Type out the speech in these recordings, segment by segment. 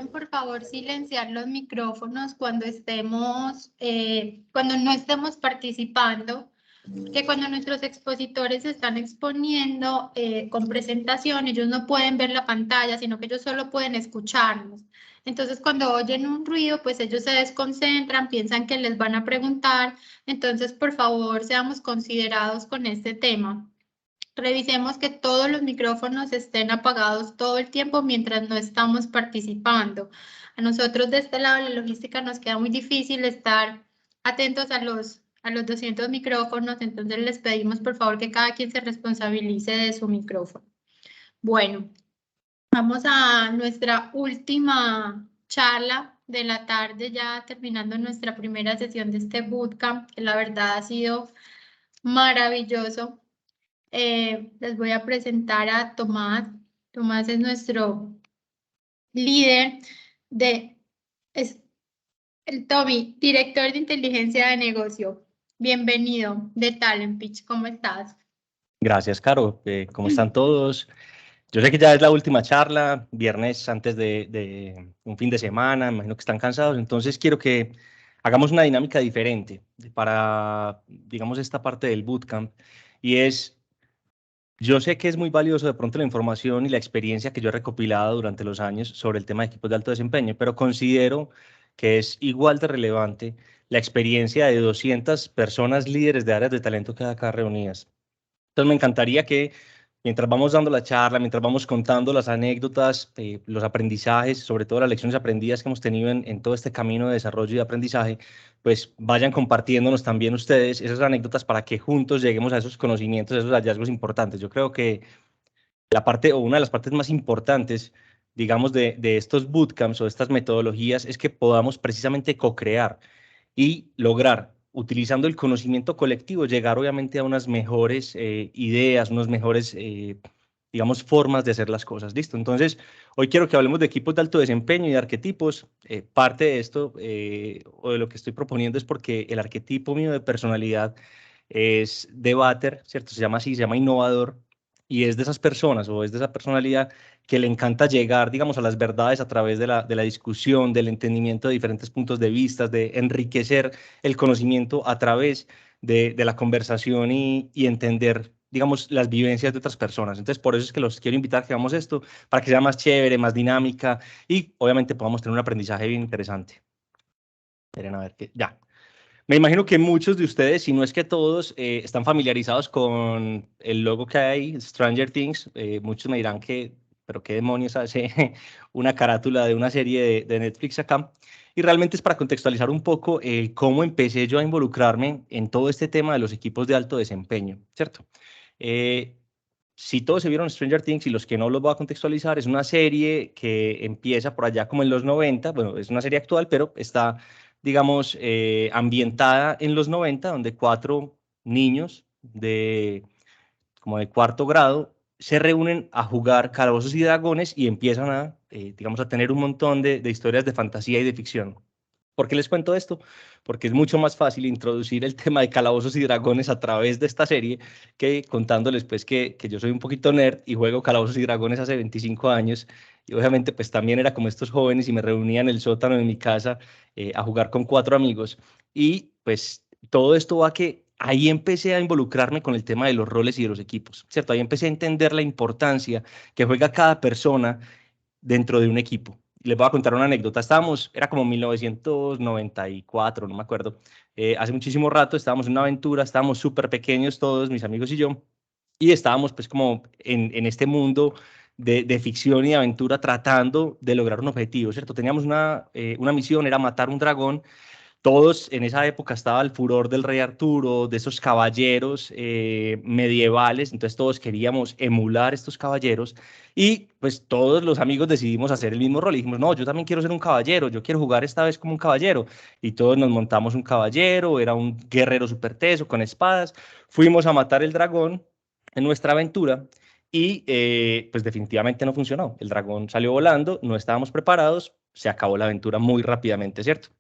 Por favor, silenciar los micrófonos cuando cuando no estemos participando, que cuando nuestros expositores están exponiendo con presentación, ellos no pueden ver la pantalla, sino que ellos solo pueden escucharnos. Entonces, cuando oyen un ruido, pues ellos se desconcentran, piensan que les van a preguntar. Entonces, por favor, seamos considerados con este tema. Revisemos que todos los micrófonos estén apagados todo el tiempo mientras no estamos participando. A nosotros de este lado de la logística nos queda muy difícil estar atentos a los 200 micrófonos, entonces les pedimos por favor que cada quien se responsabilice de su micrófono. Bueno, vamos a nuestra última charla de la tarde, ya terminando nuestra primera sesión de este bootcamp, que la verdad ha sido maravilloso. Les voy a presentar a Tomás. Tomás es nuestro líder es el Tommy, director de inteligencia de negocio. Bienvenido de Talent Pitch. ¿Cómo estás? Gracias, Caro. ¿Cómo están todos? Yo sé que ya es la última charla, viernes antes de un fin de semana, me imagino que están cansados, entonces quiero que hagamos una dinámica diferente para, digamos, esta parte del bootcamp, y es, yo sé que es muy valioso de pronto la información y la experiencia que yo he recopilado durante los años sobre el tema de equipos de alto desempeño, pero considero que es igual de relevante la experiencia de 200 personas líderes de áreas de talento que hay acá reunidas. Entonces me encantaría que mientras vamos dando la charla, mientras vamos contando las anécdotas, los aprendizajes, sobre todo las lecciones aprendidas que hemos tenido en todo este camino de desarrollo y aprendizaje, pues vayan compartiéndonos también ustedes esas anécdotas para que juntos lleguemos a esos conocimientos, a esos hallazgos importantes. Yo creo que la parte o una de las partes más importantes, digamos, de estos bootcamps o estas metodologías es que podamos precisamente co-crear y lograr, utilizando el conocimiento colectivo, llegar obviamente a unas mejores ideas, unas mejores, digamos, formas de hacer las cosas. ¿Listo? Entonces, hoy quiero que hablemos de equipos de alto desempeño y de arquetipos. Parte de esto o de lo que estoy proponiendo es porque el arquetipo mío de personalidad es debater, ¿cierto? Se llama así, se llama innovador, y es de esas personas o es de esa personalidad que le encanta llegar, digamos, a las verdades a través de la discusión, del entendimiento de diferentes puntos de vista, de enriquecer el conocimiento a través de la conversación y entender, digamos, las vivencias de otras personas. Entonces, por eso es que los quiero invitar a que hagamos esto, para que sea más chévere, más dinámica y obviamente podamos tener un aprendizaje bien interesante. Esperen a ver que ya. Me imagino que muchos de ustedes, si no es que todos, están familiarizados con el logo que hay, Stranger Things. Muchos me dirán que, pero qué demonios hace una carátula de una serie de Netflix acá. Y realmente es para contextualizar un poco cómo empecé yo a involucrarme en todo este tema de los equipos de alto desempeño, ¿cierto? Si todos se vieron Stranger Things y los que no los voy a contextualizar, es una serie que empieza por allá como en los 90, bueno, es una serie actual, pero está, digamos, ambientada en los 90, donde 4 niños como de cuarto grado se reúnen a jugar Calabozos y Dragones y empiezan a, digamos, a tener un montón de historias de fantasía y de ficción. ¿Por qué les cuento esto? Porque es mucho más fácil introducir el tema de Calabozos y Dragones a través de esta serie que contándoles pues que yo soy un poquito nerd y juego Calabozos y Dragones hace 25 años, y obviamente pues también era como estos jóvenes y me reunía en el sótano de mi casa a jugar con 4 amigos, y pues todo esto va a que ahí empecé a involucrarme con el tema de los roles y de los equipos, ¿cierto? Ahí empecé a entender la importancia que juega cada persona dentro de un equipo. Les voy a contar una anécdota. Era como 1994, no me acuerdo. Hace muchísimo rato estábamos en una aventura, estábamos súper pequeños todos, mis amigos y yo, y estábamos pues como en este mundo de ficción y de aventura tratando de lograr un objetivo, ¿cierto? Teníamos una misión, era matar un dragón. Todos en esa época estaba el furor del rey Arturo, de esos caballeros medievales, entonces todos queríamos emular estos caballeros, y pues todos los amigos decidimos hacer el mismo rol y dijimos, no, yo también quiero ser un caballero, yo quiero jugar esta vez como un caballero, y todos nos montamos un caballero, era un guerrero súper teso con espadas, fuimos a matar el dragón en nuestra aventura. Y pues definitivamente no funcionó, el dragón salió volando, no estábamos preparados, se acabó la aventura muy rápidamente, ¿cierto?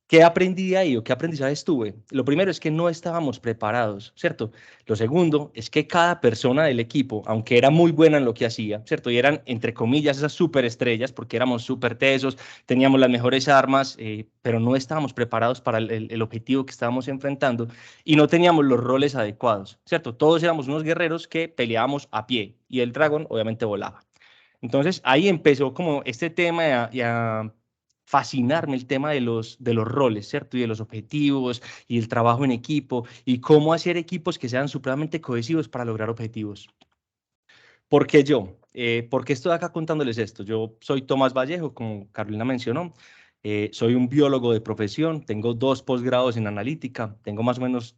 ¿Qué aprendí ahí o qué aprendizajes tuve? Lo primero es que no estábamos preparados, ¿cierto? Lo segundo es que cada persona del equipo, aunque era muy buena en lo que hacía, ¿cierto? Y eran, entre comillas, esas superestrellas, porque éramos súper tesos, teníamos las mejores armas, pero no estábamos preparados para el objetivo que estábamos enfrentando y no teníamos los roles adecuados, ¿cierto? Todos éramos unos guerreros que peleábamos a pie y el dragón obviamente volaba. Entonces ahí empezó como este tema y a fascinarme el tema de los roles, ¿cierto? Y de los objetivos y el trabajo en equipo y cómo hacer equipos que sean supremamente cohesivos para lograr objetivos. ¿Por qué yo? ¿Por qué estoy acá contándoles esto? Yo soy Tomás Vallejo, como Carolina mencionó. Soy un biólogo de profesión, tengo 2 posgrados en analítica, tengo más o menos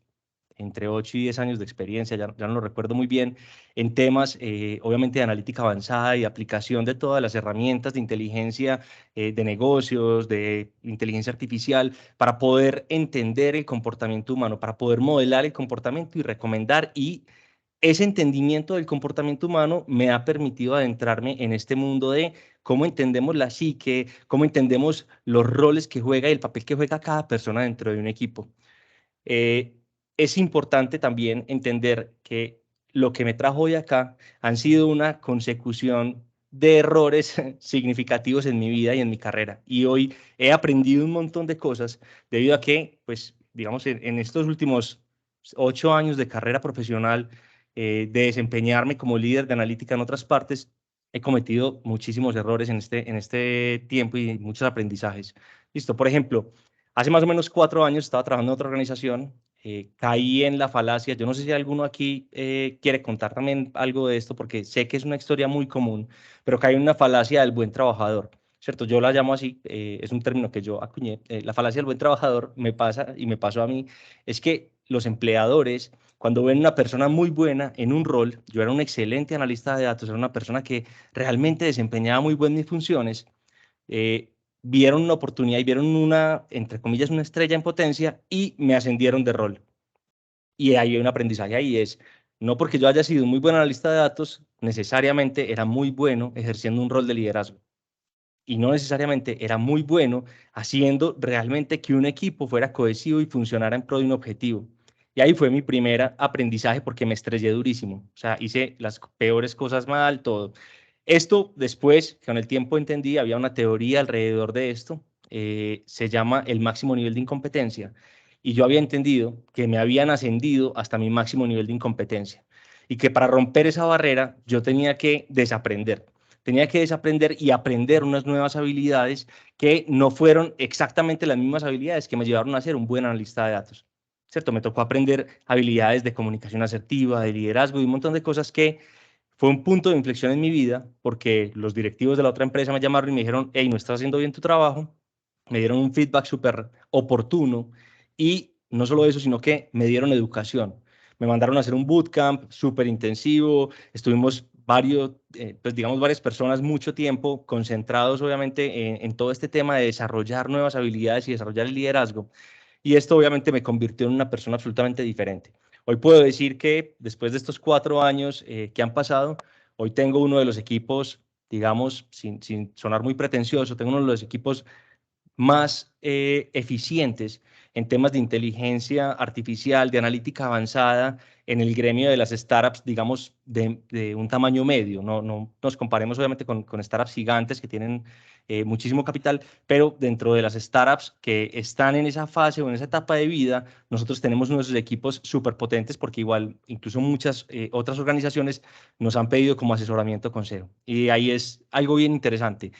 entre 8 y 10 años de experiencia, ya no lo recuerdo muy bien, en temas obviamente de analítica avanzada y aplicación de todas las herramientas de inteligencia de negocios, de inteligencia artificial, para poder entender el comportamiento humano, para poder modelar el comportamiento y recomendar y ese entendimiento del comportamiento humano me ha permitido adentrarme en este mundo de cómo entendemos la psique, cómo entendemos los roles que juega y el papel que juega cada persona dentro de un equipo. Eh, es importante también entender que lo que me trajo hoy acá han sido una consecución de errores significativos en mi vida y en mi carrera. Y hoy he aprendido un montón de cosas debido a que, pues, digamos, en estos últimos 8 años de carrera profesional, de desempeñarme como líder de analítica en otras partes, he cometido muchísimos errores en este tiempo y muchos aprendizajes. Listo, por ejemplo, hace más o menos 4 años estaba trabajando en otra organización, caí en la falacia. Yo no sé si alguno aquí quiere contar también algo de esto, porque sé que es una historia muy común, pero caí en una falacia del buen trabajador, ¿cierto? Yo la llamo así, es un término que yo acuñé. La falacia del buen trabajador me pasa y me pasó a mí, es que los empleadores, cuando ven una persona muy buena en un rol, yo era un excelente analista de datos, era una persona que realmente desempeñaba muy bien mis funciones, eh, vieron una oportunidad y vieron una, entre comillas, una estrella en potencia y me ascendieron de rol. Y ahí hay un aprendizaje ahí, es, no porque yo haya sido un muy buen analista de datos, necesariamente era muy bueno ejerciendo un rol de liderazgo. Y no necesariamente era muy bueno haciendo realmente que un equipo fuera cohesivo y funcionara en pro de un objetivo. Y ahí fue mi primer aprendizaje porque me estrellé durísimo. O sea, hice las peores cosas mal, todo. Esto después, con el tiempo entendí, había una teoría alrededor de esto, se llama el máximo nivel de incompetencia. Y yo había entendido que me habían ascendido hasta mi máximo nivel de incompetencia. Y que para romper esa barrera yo tenía que desaprender. Tenía que desaprender y aprender unas nuevas habilidades que no fueron exactamente las mismas habilidades que me llevaron a ser un buen analista de datos. ¿Cierto? Me tocó aprender habilidades de comunicación asertiva, de liderazgo y un montón de cosas que fue un punto de inflexión en mi vida porque los directivos de la otra empresa me llamaron y me dijeron, hey, no estás haciendo bien tu trabajo. Me dieron un feedback súper oportuno y no solo eso, sino que me dieron educación. Me mandaron a hacer un bootcamp súper intensivo, estuvimos pues digamos, varias personas mucho tiempo concentrados obviamente en todo este tema de desarrollar nuevas habilidades y desarrollar el liderazgo. Y esto obviamente me convirtió en una persona absolutamente diferente. Hoy puedo decir que después de estos 4 años que han pasado, hoy tengo uno de los equipos, digamos, sin sonar muy pretencioso, tengo uno de los equipos más eficientes en temas de inteligencia artificial, de analítica avanzada en el gremio de las startups, digamos, de un tamaño medio. No nos comparemos obviamente con startups gigantes que tienen muchísimo capital, pero dentro de las startups que están en esa fase o en esa etapa de vida, nosotros tenemos nuestros equipos súper potentes porque igual incluso muchas otras organizaciones nos han pedido como asesoramiento consejo. Y ahí es algo bien interesante.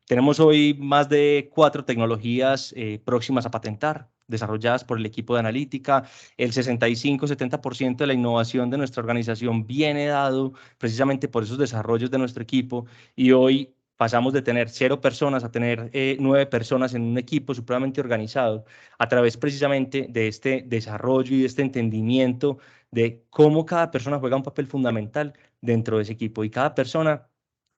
Tenemos hoy más de 4 tecnologías próximas a patentar, desarrolladas por el equipo de analítica. El 65-70% de la innovación de nuestra organización viene dado precisamente por esos desarrollos de nuestro equipo y hoy pasamos de tener 0 personas a tener 9 personas en un equipo supremamente organizado a través precisamente de este desarrollo y de este entendimiento de cómo cada persona juega un papel fundamental dentro de ese equipo y cada persona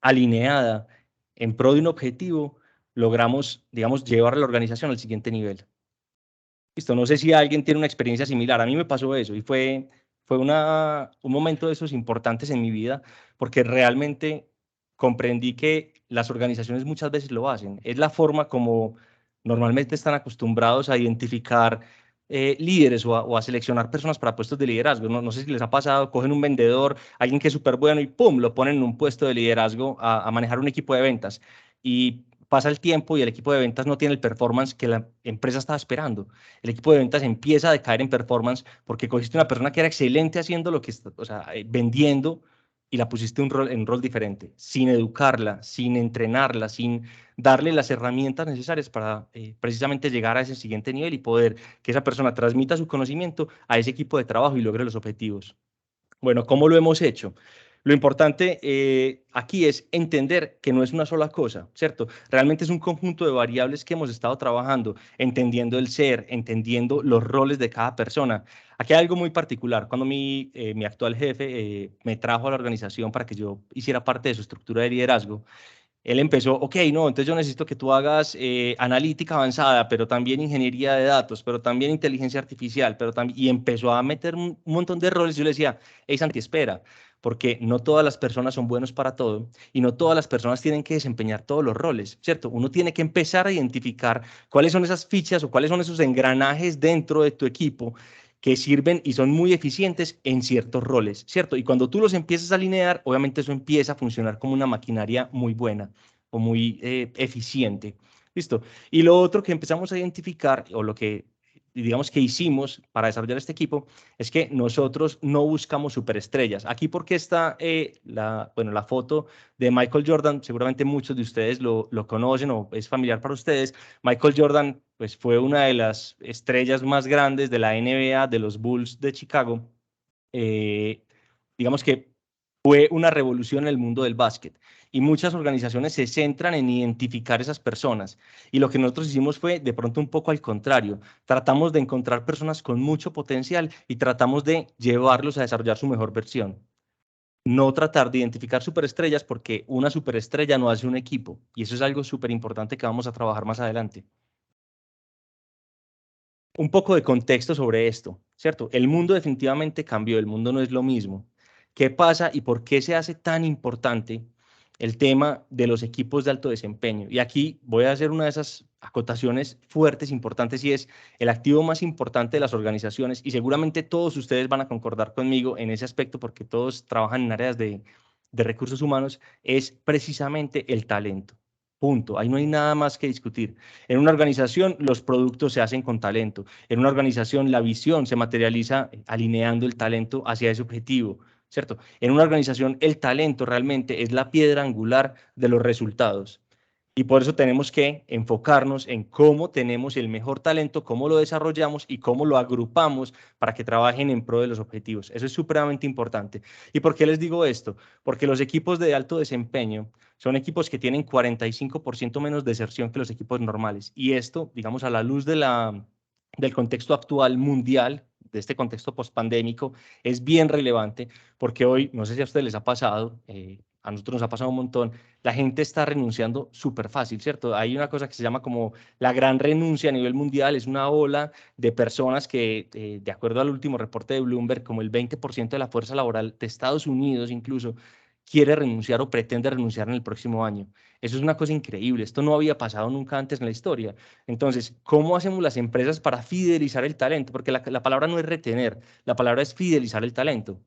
alineada en pro de un objetivo, logramos, digamos, llevar a la organización al siguiente nivel. Listo, no sé si alguien tiene una experiencia similar. A mí me pasó eso y fue un momento de esos importantes en mi vida porque realmente comprendí que las organizaciones muchas veces lo hacen. Es la forma como normalmente están acostumbrados a identificar líderes o a seleccionar personas para puestos de liderazgo. No sé si les ha pasado, cogen un vendedor, alguien que es súper bueno y ¡pum!, lo ponen en un puesto de liderazgo a manejar un equipo de ventas. Y pasa el tiempo y el equipo de ventas no tiene el performance que la empresa estaba esperando. El equipo de ventas empieza a decaer en performance porque cogiste una persona que era excelente haciendo lo que, o sea, vendiendo, y la pusiste en un rol diferente, sin educarla, sin entrenarla, sin darle las herramientas necesarias para precisamente llegar a ese siguiente nivel y poder que esa persona transmita su conocimiento a ese equipo de trabajo y logre los objetivos. Bueno, ¿cómo lo hemos hecho? Lo importante aquí es entender que no es una sola cosa, ¿cierto? Realmente es un conjunto de variables que hemos estado trabajando, entendiendo el ser, entendiendo los roles de cada persona. Aquí hay algo muy particular. Cuando mi actual jefe me trajo a la organización para que yo hiciera parte de su estructura de liderazgo, él empezó, ok, no, entonces yo necesito que tú hagas analítica avanzada, pero también ingeniería de datos, pero también inteligencia artificial, pero también, y empezó a meter un montón de roles. Yo le decía, hey Santi, espera, porque no todas las personas son buenos para todo y no todas las personas tienen que desempeñar todos los roles, ¿cierto? Uno tiene que empezar a identificar cuáles son esas fichas o cuáles son esos engranajes dentro de tu equipo que sirven y son muy eficientes en ciertos roles, ¿cierto? Y cuando tú los empiezas a alinear, obviamente eso empieza a funcionar como una maquinaria muy buena o muy eficiente. ¿Listo? Y lo otro que empezamos a identificar, o lo que digamos que hicimos para desarrollar este equipo, es que nosotros no buscamos superestrellas. Aquí porque está la foto de Michael Jordan, seguramente muchos de ustedes lo conocen o es familiar para ustedes. Michael Jordan pues, fue una de las estrellas más grandes de la NBA, de los Bulls de Chicago. Digamos que fue una revolución en el mundo del básquet y muchas organizaciones se centran en identificar esas personas. Y lo que nosotros hicimos fue de pronto un poco al contrario. Tratamos de encontrar personas con mucho potencial y tratamos de llevarlos a desarrollar su mejor versión. No tratar de identificar superestrellas porque una superestrella no hace un equipo. Y eso es algo súper importante que vamos a trabajar más adelante. Un poco de contexto sobre esto, ¿cierto? El mundo definitivamente cambió, el mundo no es lo mismo. ¿Qué pasa y por qué se hace tan importante el tema de los equipos de alto desempeño? Y aquí voy a hacer una de esas acotaciones fuertes, importantes, y es el activo más importante de las organizaciones, y seguramente todos ustedes van a concordar conmigo en ese aspecto porque todos trabajan en áreas de recursos humanos, es precisamente el talento. Punto. Ahí no hay nada más que discutir. En una organización, los productos se hacen con talento. En una organización, la visión se materializa alineando el talento hacia ese objetivo, ¿cierto? En una organización, el talento realmente es la piedra angular de los resultados. Y por eso tenemos que enfocarnos en cómo tenemos el mejor talento, cómo lo desarrollamos y cómo lo agrupamos para que trabajen en pro de los objetivos. Eso es supremamente importante. ¿Y por qué les digo esto? Porque los equipos de alto desempeño son equipos que tienen 45% menos deserción que los equipos normales. Y esto, digamos, a la luz del contexto actual mundial, de este contexto pospandémico, es bien relevante porque hoy, no sé si a ustedes les ha pasado, a nosotros nos ha pasado un montón, la gente está renunciando súper fácil, ¿cierto? Hay una cosa que se llama como la gran renuncia a nivel mundial, es una ola de personas que, de acuerdo al último reporte de Bloomberg, como el 20% de la fuerza laboral de Estados Unidos incluso, quiere renunciar o pretende renunciar en el próximo año. Eso es una cosa increíble, esto no había pasado nunca antes en la historia. Entonces, ¿cómo hacemos las empresas para fidelizar el talento? Porque la palabra no es retener, la palabra es fidelizar el talento.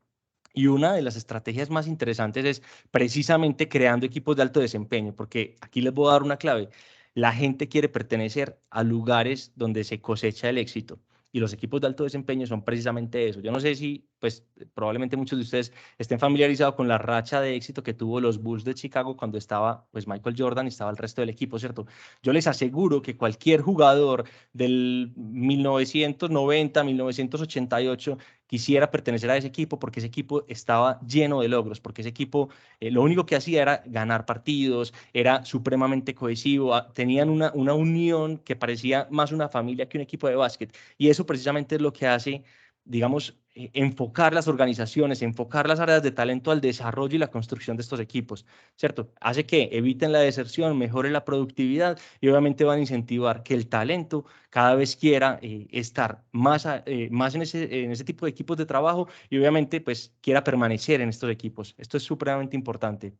Y una de las estrategias más interesantes es precisamente creando equipos de alto desempeño, porque aquí les voy a dar una clave. La gente quiere pertenecer a lugares donde se cosecha el éxito y los equipos de alto desempeño son precisamente eso. Yo no sé si, pues probablemente muchos de ustedes estén familiarizados con la racha de éxito que tuvo los Bulls de Chicago cuando estaba pues Michael Jordan y estaba el resto del equipo, ¿cierto? Yo les aseguro que cualquier jugador del 1990, 1988 quisiera pertenecer a ese equipo porque ese equipo estaba lleno de logros, porque ese equipo lo único que hacía era ganar partidos, era supremamente cohesivo, tenían una unión que parecía más una familia que un equipo de básquet. Y eso precisamente es lo que hace, digamos, enfocar las organizaciones, enfocar las áreas de talento al desarrollo y la construcción de estos equipos, ¿cierto? Hace que eviten la deserción, mejoren la productividad y obviamente van a incentivar que el talento cada vez quiera estar más en ese tipo de equipos de trabajo y obviamente pues quiera permanecer en estos equipos. Esto es supremamente importante.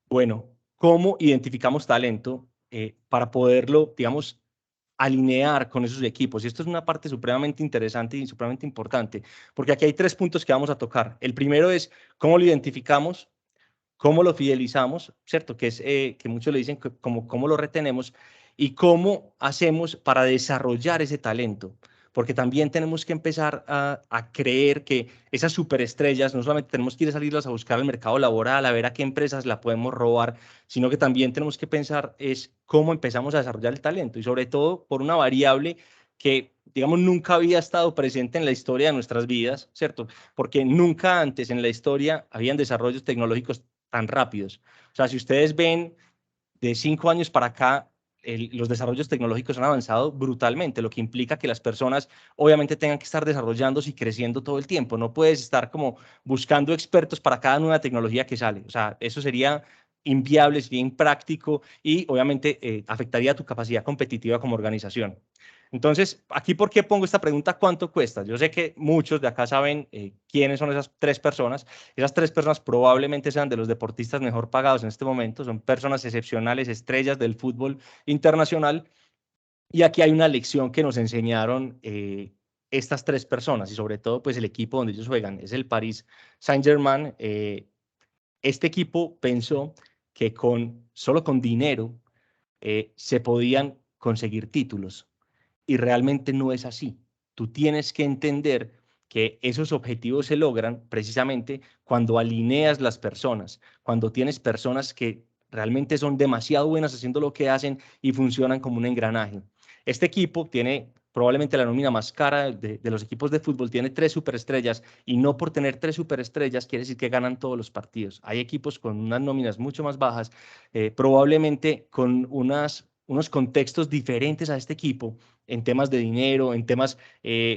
Bueno, ¿cómo identificamos talento? para poderlo, digamos, alinear con esos equipos. Y esto es una parte supremamente interesante y supremamente importante, porque aquí hay 3 puntos que vamos a tocar. El primero es cómo lo identificamos, cómo lo fidelizamos, ¿cierto? Que es que muchos le dicen como cómo lo retenemos y cómo hacemos para desarrollar ese talento. Porque también tenemos que empezar a creer que esas superestrellas no solamente tenemos que ir a salirlas a buscar al mercado laboral, a ver a qué empresas la podemos robar, sino que también tenemos que pensar es cómo empezamos a desarrollar el talento y sobre todo por una variable que, digamos, nunca había estado presente en la historia de nuestras vidas, ¿cierto? Porque nunca antes en la historia habían desarrollos tecnológicos tan rápidos. O sea, si ustedes ven de 5 años para acá, los desarrollos tecnológicos han avanzado brutalmente, lo que implica que las personas obviamente tengan que estar desarrollándose y creciendo todo el tiempo. No puedes estar como buscando expertos para cada nueva tecnología que sale. O sea, eso sería inviable, sería impráctico y obviamente afectaría tu capacidad competitiva como organización. Entonces, aquí, ¿por qué pongo esta pregunta? ¿Cuánto cuesta? Yo sé que muchos de acá saben quiénes son esas 3 personas. Esas 3 personas probablemente sean de los deportistas mejor pagados en este momento. Son personas excepcionales, estrellas del fútbol internacional. Y aquí hay una lección que nos enseñaron estas 3 personas y sobre todo pues el equipo donde ellos juegan. Es el Paris Saint-Germain. Este equipo pensó que solo con dinero se podían conseguir títulos y realmente no es así. Tú tienes que entender que esos objetivos se logran precisamente cuando alineas las personas, cuando tienes personas que realmente son demasiado buenas haciendo lo que hacen y funcionan como un engranaje. Este equipo tiene probablemente la nómina más cara de los equipos de fútbol, tiene 3 superestrellas y no por tener 3 superestrellas quiere decir que ganan todos los partidos. Hay equipos con unas nóminas mucho más bajas, probablemente con unos contextos diferentes a este equipo en temas de dinero, en temas,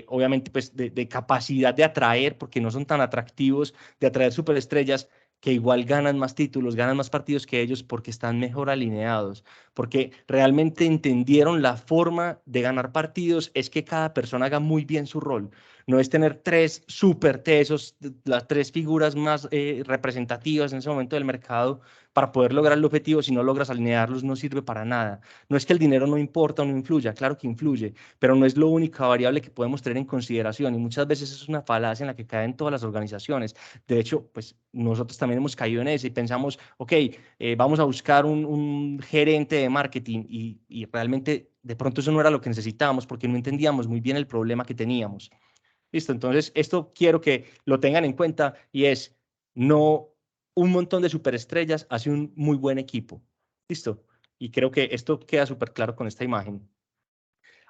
obviamente, pues de capacidad de atraer, porque no son tan atractivos, de atraer superestrellas que igual ganan más títulos, ganan más partidos que ellos porque están mejor alineados, porque realmente entendieron la forma de ganar partidos, es que cada persona haga muy bien su rol. No es tener 3 super tesos, las 3 figuras más representativas en ese momento del mercado para poder lograr el objetivo. Si no logras alinearlos, no sirve para nada. No es que el dinero no importa o no influya, claro que influye, pero no es la única variable que podemos tener en consideración y muchas veces es una falacia en la que caen todas las organizaciones. De hecho, pues nosotros también hemos caído en eso y pensamos, ok, vamos a buscar un gerente de marketing y realmente de pronto eso no era lo que necesitábamos porque no entendíamos muy bien el problema que teníamos. Listo, entonces esto quiero que lo tengan en cuenta y es, no un montón de superestrellas hace un muy buen equipo. Listo. Y creo que esto queda súper claro con esta imagen.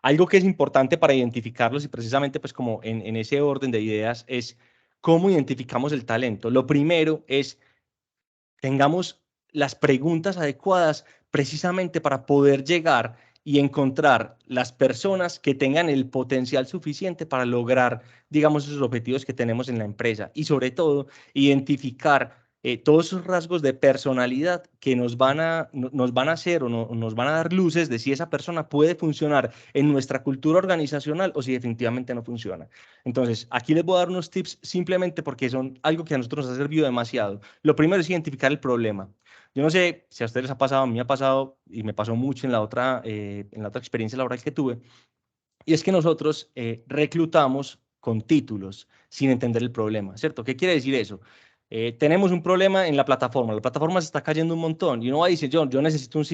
Algo que es importante para identificarlos y precisamente pues como en ese orden de ideas es cómo identificamos el talento. Lo primero es tengamos las preguntas adecuadas precisamente para poder llegar y encontrar las personas que tengan el potencial suficiente para lograr, digamos, esos objetivos que tenemos en la empresa y sobre todo identificar todos esos rasgos de personalidad que nos van a hacer o nos van a dar luces de si esa persona puede funcionar en nuestra cultura organizacional o si definitivamente no funciona. Entonces, aquí les voy a dar unos tips simplemente porque son algo que a nosotros nos ha servido demasiado. Lo primero es identificar el problema. Yo no sé si a ustedes les ha pasado, a mí me ha pasado y me pasó mucho en la otra experiencia laboral que tuve, y es que nosotros reclutamos con títulos sin entender el problema, ¿cierto? ¿Qué quiere decir eso? Tenemos un problema en la plataforma se está cayendo un montón y uno va y dice, yo necesito un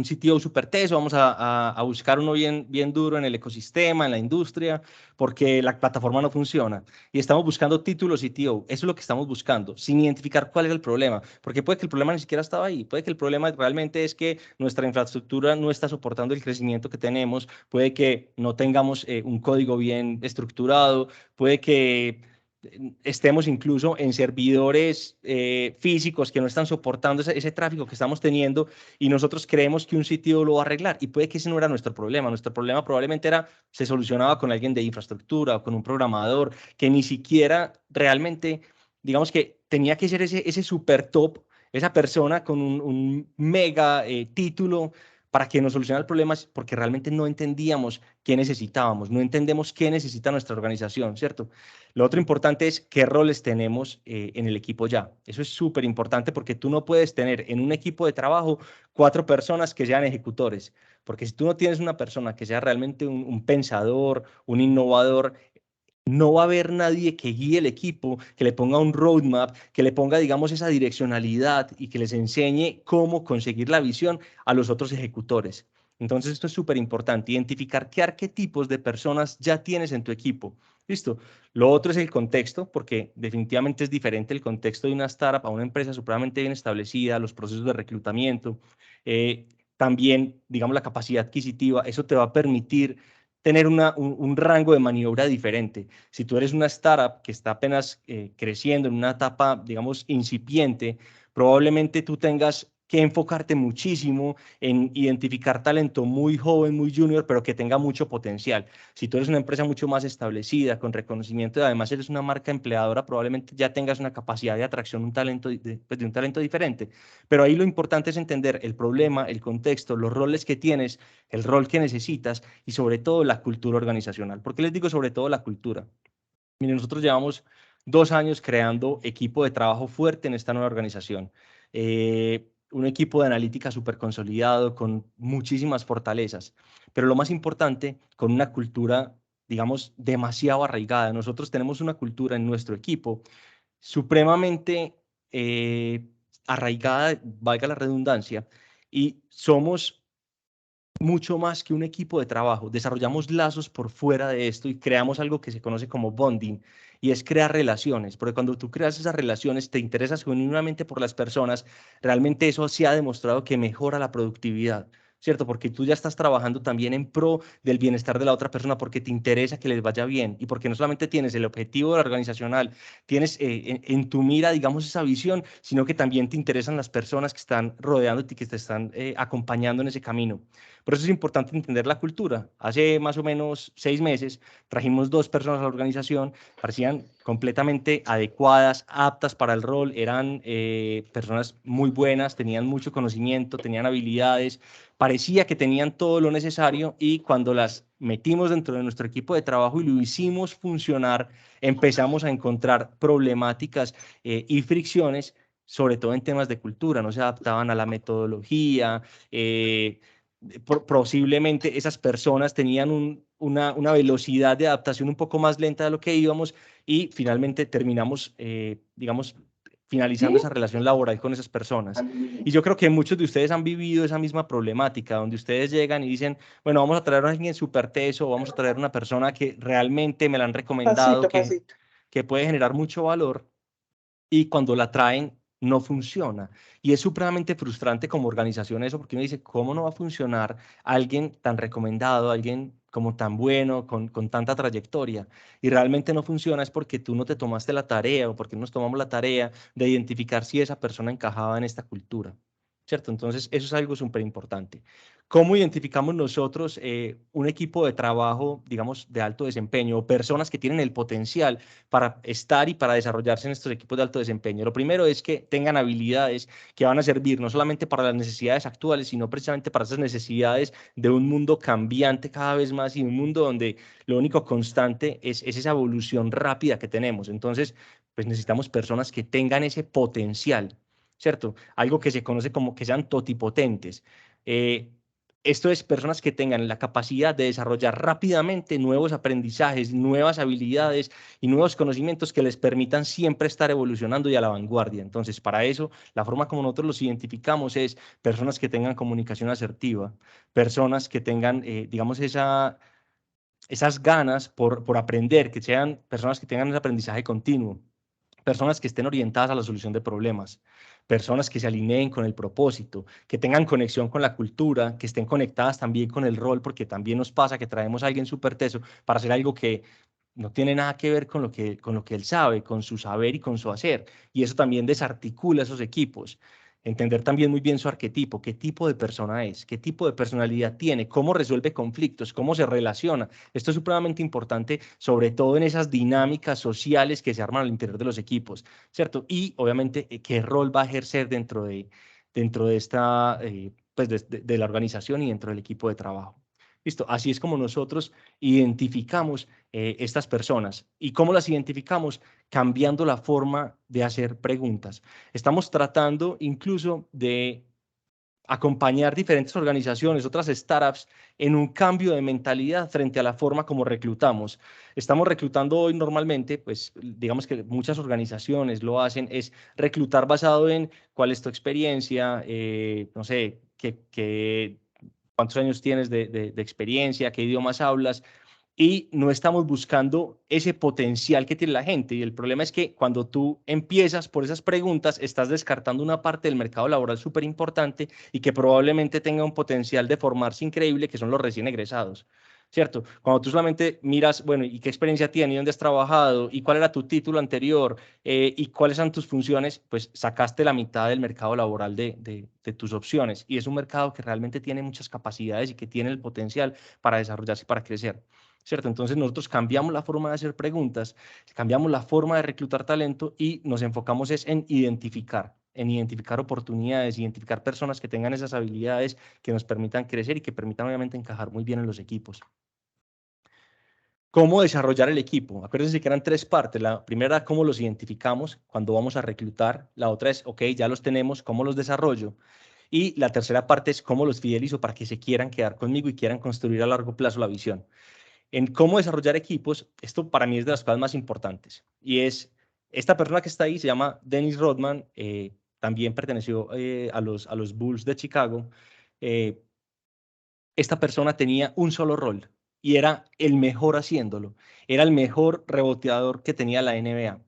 CTO súper teso, vamos a buscar uno bien duro en el ecosistema, en la industria, porque la plataforma no funciona. Y estamos buscando títulos CTO, eso es lo que estamos buscando, sin identificar cuál era el problema, porque puede que el problema ni siquiera estaba ahí, puede que el problema realmente es que nuestra infraestructura no está soportando el crecimiento que tenemos, puede que no tengamos un código bien estructurado, puede que estemos incluso en servidores físicos que no están soportando ese tráfico que estamos teniendo y nosotros creemos que un sitio lo va a arreglar y puede que ese no era nuestro problema. Nuestro problema probablemente se solucionaba con alguien de infraestructura o con un programador que ni siquiera realmente, digamos que tenía que ser ese super top, esa persona con un mega título para que nos solucionara el problema, porque realmente no entendíamos qué necesitábamos, no entendemos qué necesita nuestra organización, ¿cierto? Lo otro importante es qué roles tenemos en el equipo ya. Eso es súper importante porque tú no puedes tener en un equipo de trabajo 4 personas que sean ejecutores, porque si tú no tienes una persona que sea realmente un pensador, un innovador, no va a haber nadie que guíe el equipo, que le ponga un roadmap, que le ponga, digamos, esa direccionalidad y que les enseñe cómo conseguir la visión a los otros ejecutores. Entonces, esto es súper importante, identificar qué arquetipos de personas ya tienes en tu equipo. ¿Listo? Lo otro es el contexto, porque definitivamente es diferente el contexto de una startup a una empresa supremamente bien establecida, los procesos de reclutamiento, también, digamos, la capacidad adquisitiva. Eso te va a permitir tener un rango de maniobra diferente. Si tú eres una startup que está apenas creciendo en una etapa, digamos, incipiente, probablemente tú tengas que enfocarte muchísimo en identificar talento muy joven, muy junior, pero que tenga mucho potencial. Si tú eres una empresa mucho más establecida, con reconocimiento y además eres una marca empleadora, probablemente ya tengas una capacidad de atracción, un talento pues, de un talento diferente. Pero ahí lo importante es entender el problema, el contexto, los roles que tienes, el rol que necesitas y sobre todo la cultura organizacional. ¿Por qué les digo sobre todo la cultura? Miren, nosotros llevamos 2 años creando equipo de trabajo fuerte en esta nueva organización. Un equipo de analítica súper consolidado, con muchísimas fortalezas, pero lo más importante, con una cultura, digamos, demasiado arraigada. Nosotros tenemos una cultura en nuestro equipo supremamente arraigada, valga la redundancia, y somos mucho más que un equipo de trabajo. Desarrollamos lazos por fuera de esto y creamos algo que se conoce como bonding, y es crear relaciones, porque cuando tú creas esas relaciones, te interesas genuinamente por las personas, realmente eso se ha demostrado que mejora la productividad. ¿Cierto? Porque tú ya estás trabajando también en pro del bienestar de la otra persona porque te interesa que les vaya bien y porque no solamente tienes el objetivo organizacional, tienes en tu mira, digamos, esa visión, sino que también te interesan las personas que están rodeándote y que te están acompañando en ese camino. Por eso es importante entender la cultura. Hace más o menos 6 meses trajimos 2 personas a la organización, parecían completamente adecuadas, aptas para el rol, eran personas muy buenas, tenían mucho conocimiento, tenían habilidades, parecía que tenían todo lo necesario y cuando las metimos dentro de nuestro equipo de trabajo y lo hicimos funcionar, empezamos a encontrar problemáticas y fricciones, sobre todo en temas de cultura, no se adaptaban a la metodología, posiblemente esas personas tenían una velocidad de adaptación un poco más lenta de lo que íbamos y finalmente terminamos, digamos, finalizando esa relación laboral con esas personas. Y yo creo que muchos de ustedes han vivido esa misma problemática, donde ustedes llegan y dicen, bueno, vamos a traer a alguien súper teso, vamos a traer una persona que realmente me la han recomendado, Pasito, pasito. que puede generar mucho valor y cuando la traen no funciona. Y es supremamente frustrante como organización eso, porque uno dice, ¿cómo no va a funcionar alguien tan recomendado, alguien como tan bueno, con tanta trayectoria? Y realmente no funciona es porque tú no te tomaste la tarea o porque no nos tomamos la tarea de identificar si esa persona encajaba en esta cultura. ¿Cierto? Entonces, eso es algo súper importante. ¿Cómo identificamos nosotros un equipo de trabajo, digamos, de alto desempeño o personas que tienen el potencial para estar y para desarrollarse en estos equipos de alto desempeño? Lo primero es que tengan habilidades que van a servir no solamente para las necesidades actuales, sino precisamente para esas necesidades de un mundo cambiante cada vez más y un mundo donde lo único constante es esa evolución rápida que tenemos. Entonces, pues necesitamos personas que tengan ese potencial, ¿cierto? Algo que se conoce como que sean totipotentes. Eh, Esto es personas que tengan la capacidad de desarrollar rápidamente nuevos aprendizajes, nuevas habilidades y nuevos conocimientos que les permitan siempre estar evolucionando y a la vanguardia. Entonces, para eso, la forma como nosotros los identificamos es personas que tengan comunicación asertiva, personas que tengan, digamos, esas ganas por aprender, que sean personas que tengan ese aprendizaje continuo, personas que estén orientadas a la solución de problemas, personas que se alineen con el propósito, que tengan conexión con la cultura, que estén conectadas también con el rol, porque también nos pasa que traemos a alguien súper teso para hacer algo que no tiene nada que ver con lo que él sabe, con su saber y con su hacer. Y eso también desarticula esos equipos. Entender también muy bien su arquetipo, qué tipo de persona es, qué tipo de personalidad tiene, cómo resuelve conflictos, cómo se relaciona. Esto es supremamente importante, sobre todo en esas dinámicas sociales que se arman al interior de los equipos, ¿cierto? Y obviamente qué rol va a ejercer dentro de esta, pues, de la organización y dentro del equipo de trabajo. Listo, así es como nosotros identificamos estas personas. ¿Y cómo las identificamos? Cambiando la forma de hacer preguntas. Estamos tratando incluso de acompañar diferentes organizaciones, otras startups, en un cambio de mentalidad frente a la forma como reclutamos. Estamos reclutando hoy normalmente, pues digamos que muchas organizaciones lo hacen, es reclutar basado en cuál es tu experiencia, no sé, cuántos años tienes de experiencia, qué idiomas hablas, y no estamos buscando ese potencial que tiene la gente. Y el problema es que cuando tú empiezas por esas preguntas, estás descartando una parte del mercado laboral súper importante y que probablemente tenga un potencial de formarse increíble, que son los recién egresados. ¿Cierto? Cuando tú solamente miras, bueno, ¿y qué experiencia tienes? ¿Y dónde has trabajado? ¿Y cuál era tu título anterior? ¿Y cuáles son tus funciones? Pues sacaste la mitad del mercado laboral de tus opciones. Y es un mercado que realmente tiene muchas capacidades y que tiene el potencial para desarrollarse y para crecer. ¿Cierto? Entonces nosotros cambiamos la forma de hacer preguntas, cambiamos la forma de reclutar talento y nos enfocamos es en identificar oportunidades, identificar personas que tengan esas habilidades que nos permitan crecer y que permitan obviamente encajar muy bien en los equipos. ¿Cómo desarrollar el equipo? Acuérdense que eran tres partes. La primera, cómo los identificamos cuando vamos a reclutar. La otra es, ok, ya los tenemos, ¿cómo los desarrollo? Y la tercera parte es cómo los fidelizo para que se quieran quedar conmigo y quieran construir a largo plazo la visión. En cómo desarrollar equipos, esto para mí es de las cosas más importantes. Y es, esta persona que está ahí se llama Dennis Rodman, también perteneció a los Bulls de Chicago. Eh, Esta persona tenía un solo rol y era el mejor haciéndolo. Era el mejor reboteador que tenía la NBA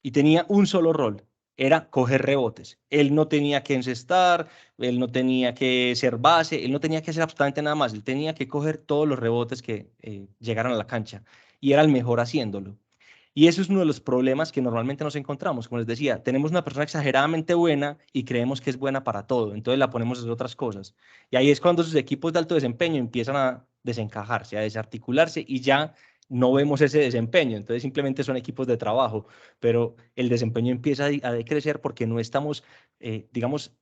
y tenía un solo rol, era coger rebotes. Él no tenía que encestar, él no tenía que ser base, él no tenía que hacer absolutamente nada más, él tenía que coger todos los rebotes que llegaran a la cancha y era el mejor haciéndolo. Y eso es uno de los problemas que normalmente nos encontramos. Como les decía, tenemos una persona exageradamente buena y creemos que es buena para todo, entonces la ponemos a hacer otras cosas. Y ahí es cuando sus equipos de alto desempeño empiezan a desencajarse, a desarticularse y ya no vemos ese desempeño. Entonces simplemente son equipos de trabajo, pero el desempeño empieza a decrecer porque no estamos, digamos,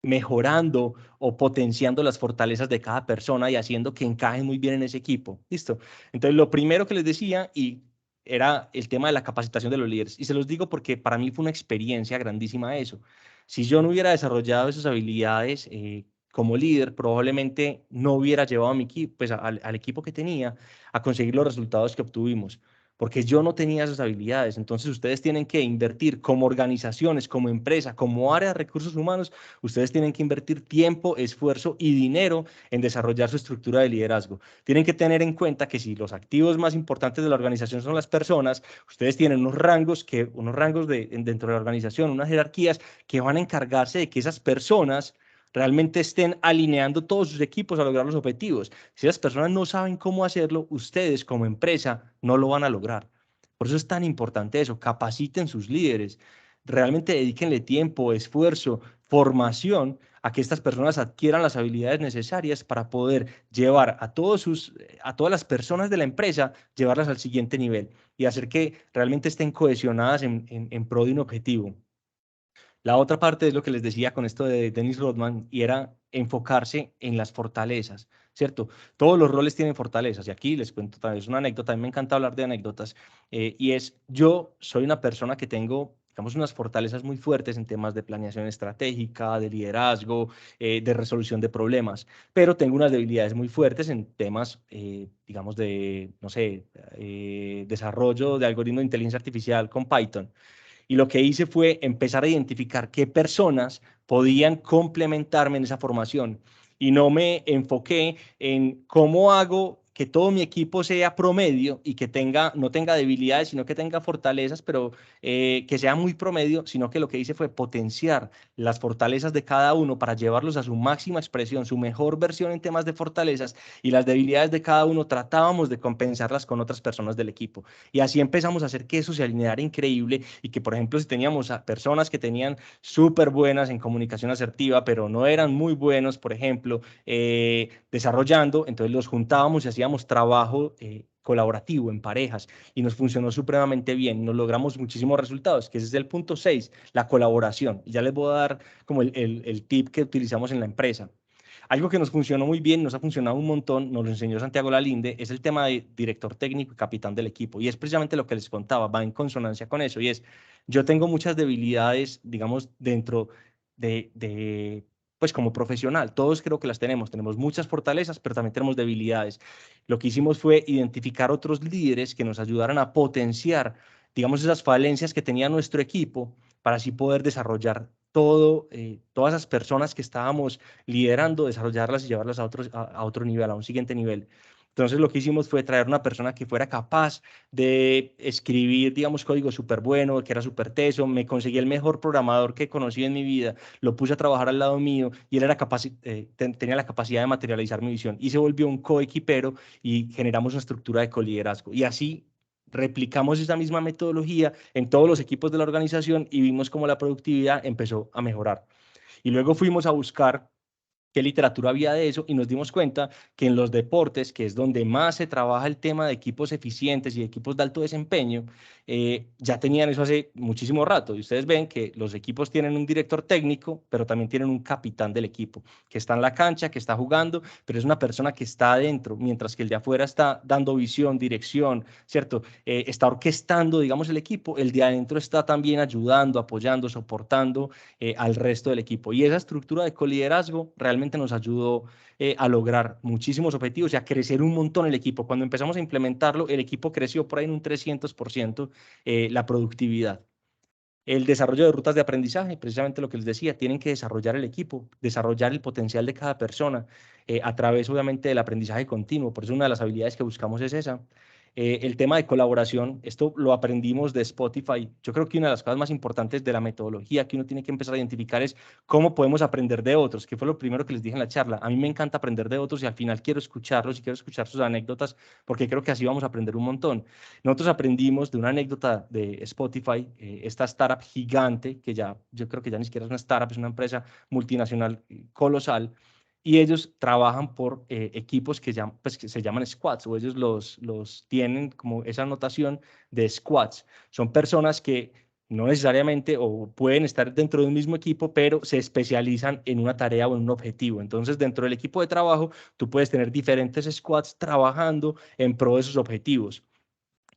mejorando o potenciando las fortalezas de cada persona y haciendo que encajen muy bien en ese equipo. ¿Listo? Entonces, lo primero que les decía y era el tema de la capacitación de los líderes. Y se los digo porque para mí fue una experiencia grandísima eso. Si yo no hubiera desarrollado esas habilidades como líder, probablemente no hubiera llevado a mi equipo, pues al equipo que tenía a conseguir los resultados que obtuvimos porque yo no tenía esas habilidades. Entonces ustedes tienen que invertir como organizaciones, como empresa, como área de recursos humanos, ustedes tienen que invertir tiempo, esfuerzo y dinero en desarrollar su estructura de liderazgo. Tienen que tener en cuenta que si los activos más importantes de la organización son las personas, ustedes tienen unos rangos dentro de la organización, unas jerarquías que van a encargarse de que esas personas realmente estén alineando todos sus equipos a lograr los objetivos. Si las personas no saben cómo hacerlo, ustedes como empresa no lo van a lograr. Por eso es tan importante eso, capaciten sus líderes, realmente dedíquenle tiempo, esfuerzo, formación a que estas personas adquieran las habilidades necesarias para poder llevar a a todas las personas de la empresa, llevarlas al siguiente nivel y hacer que realmente estén cohesionadas en pro de un objetivo. La otra parte es lo que les decía con esto de Dennis Rodman y era enfocarse en las fortalezas, ¿cierto? Todos los roles tienen fortalezas y aquí les cuento también, es una anécdota, a mí me encanta hablar de anécdotas y es, yo soy una persona que tengo, digamos, unas fortalezas muy fuertes en temas de planeación estratégica, de liderazgo, de resolución de problemas, pero tengo unas debilidades muy fuertes en temas, digamos, de, no sé, desarrollo de algoritmos de inteligencia artificial con Python. Y lo que hice fue empezar a identificar qué personas podían complementarme en esa formación. Y no me enfoqué en cómo hago que todo mi equipo sea promedio y que no tenga debilidades, sino que tenga fortalezas, pero que sea muy promedio, sino que lo que hice fue potenciar las fortalezas de cada uno para llevarlos a su máxima expresión, su mejor versión en temas de fortalezas y las debilidades de cada uno tratábamos de compensarlas con otras personas del equipo. Y así empezamos a hacer que eso se alineara increíble y que, por ejemplo, si teníamos a personas que tenían súper buenas en comunicación asertiva, pero no eran muy buenos, por ejemplo, desarrollando, entonces los juntábamos y hacíamos trabajo colaborativo en parejas y nos funcionó supremamente bien, nos logramos muchísimos resultados, que ese es el punto 6, la colaboración. Y ya les voy a dar como el tip que utilizamos en la empresa. Algo que nos funcionó muy bien, nos ha funcionado un montón, nos lo enseñó Santiago Lalinde, es el tema de director técnico y capitán del equipo. Y es precisamente lo que les contaba, va en consonancia con eso. Y es, yo tengo muchas debilidades, digamos, dentro pues como profesional. Todos creo que las tenemos. Tenemos muchas fortalezas, pero también tenemos debilidades. Lo que hicimos fue identificar otros líderes que nos ayudaran a potenciar, digamos, esas falencias que tenía nuestro equipo para así poder desarrollar todas esas personas que estábamos liderando, desarrollarlas y llevarlas a otro nivel, a un siguiente nivel. Entonces lo que hicimos fue traer una persona que fuera capaz de escribir, digamos, código súper bueno, que era súper teso. Me conseguí el mejor programador que conocí en mi vida, lo puse a trabajar al lado mío y él era tenía la capacidad de materializar mi visión y se volvió un coequipero y generamos una estructura de coliderazgo. Y así replicamos esa misma metodología en todos los equipos de la organización y vimos cómo la productividad empezó a mejorar. Y luego fuimos a buscar qué literatura había de eso y nos dimos cuenta que en los deportes, que es donde más se trabaja el tema de equipos eficientes y equipos de alto desempeño, ya tenían eso hace muchísimo rato. Y ustedes ven que los equipos tienen un director técnico, pero también tienen un capitán del equipo, que está en la cancha, que está jugando, pero es una persona que está adentro, mientras que el de afuera está dando visión, dirección, ¿cierto? Está orquestando, digamos, el equipo, el de adentro está también ayudando, apoyando, soportando al resto del equipo. Y esa estructura de coliderazgo realmente nos ayudó a lograr muchísimos objetivos y a crecer un montón el equipo. Cuando empezamos a implementarlo, el equipo creció por ahí en un 300% la productividad. El desarrollo de rutas de aprendizaje, precisamente lo que les decía, tienen que desarrollar el equipo, desarrollar el potencial de cada persona a través, obviamente, del aprendizaje continuo. Por eso una de las habilidades que buscamos es esa. El tema de colaboración, esto lo aprendimos de Spotify. Yo creo que una de las cosas más importantes de la metodología que uno tiene que empezar a identificar es cómo podemos aprender de otros, que fue lo primero que les dije en la charla. A mí me encanta aprender de otros y al final quiero escucharlos y quiero escuchar sus anécdotas porque creo que así vamos a aprender un montón. Nosotros aprendimos de una anécdota de Spotify, esta startup gigante, que ya yo creo que ya ni siquiera es una startup, es una empresa multinacional colosal, y ellos trabajan por equipos pues, que se llaman squads, o ellos los tienen como esa notación de squads. Son personas que no necesariamente o pueden estar dentro de un mismo equipo, pero se especializan en una tarea o en un objetivo. Entonces, dentro del equipo de trabajo, tú puedes tener diferentes squads trabajando en pro de esos objetivos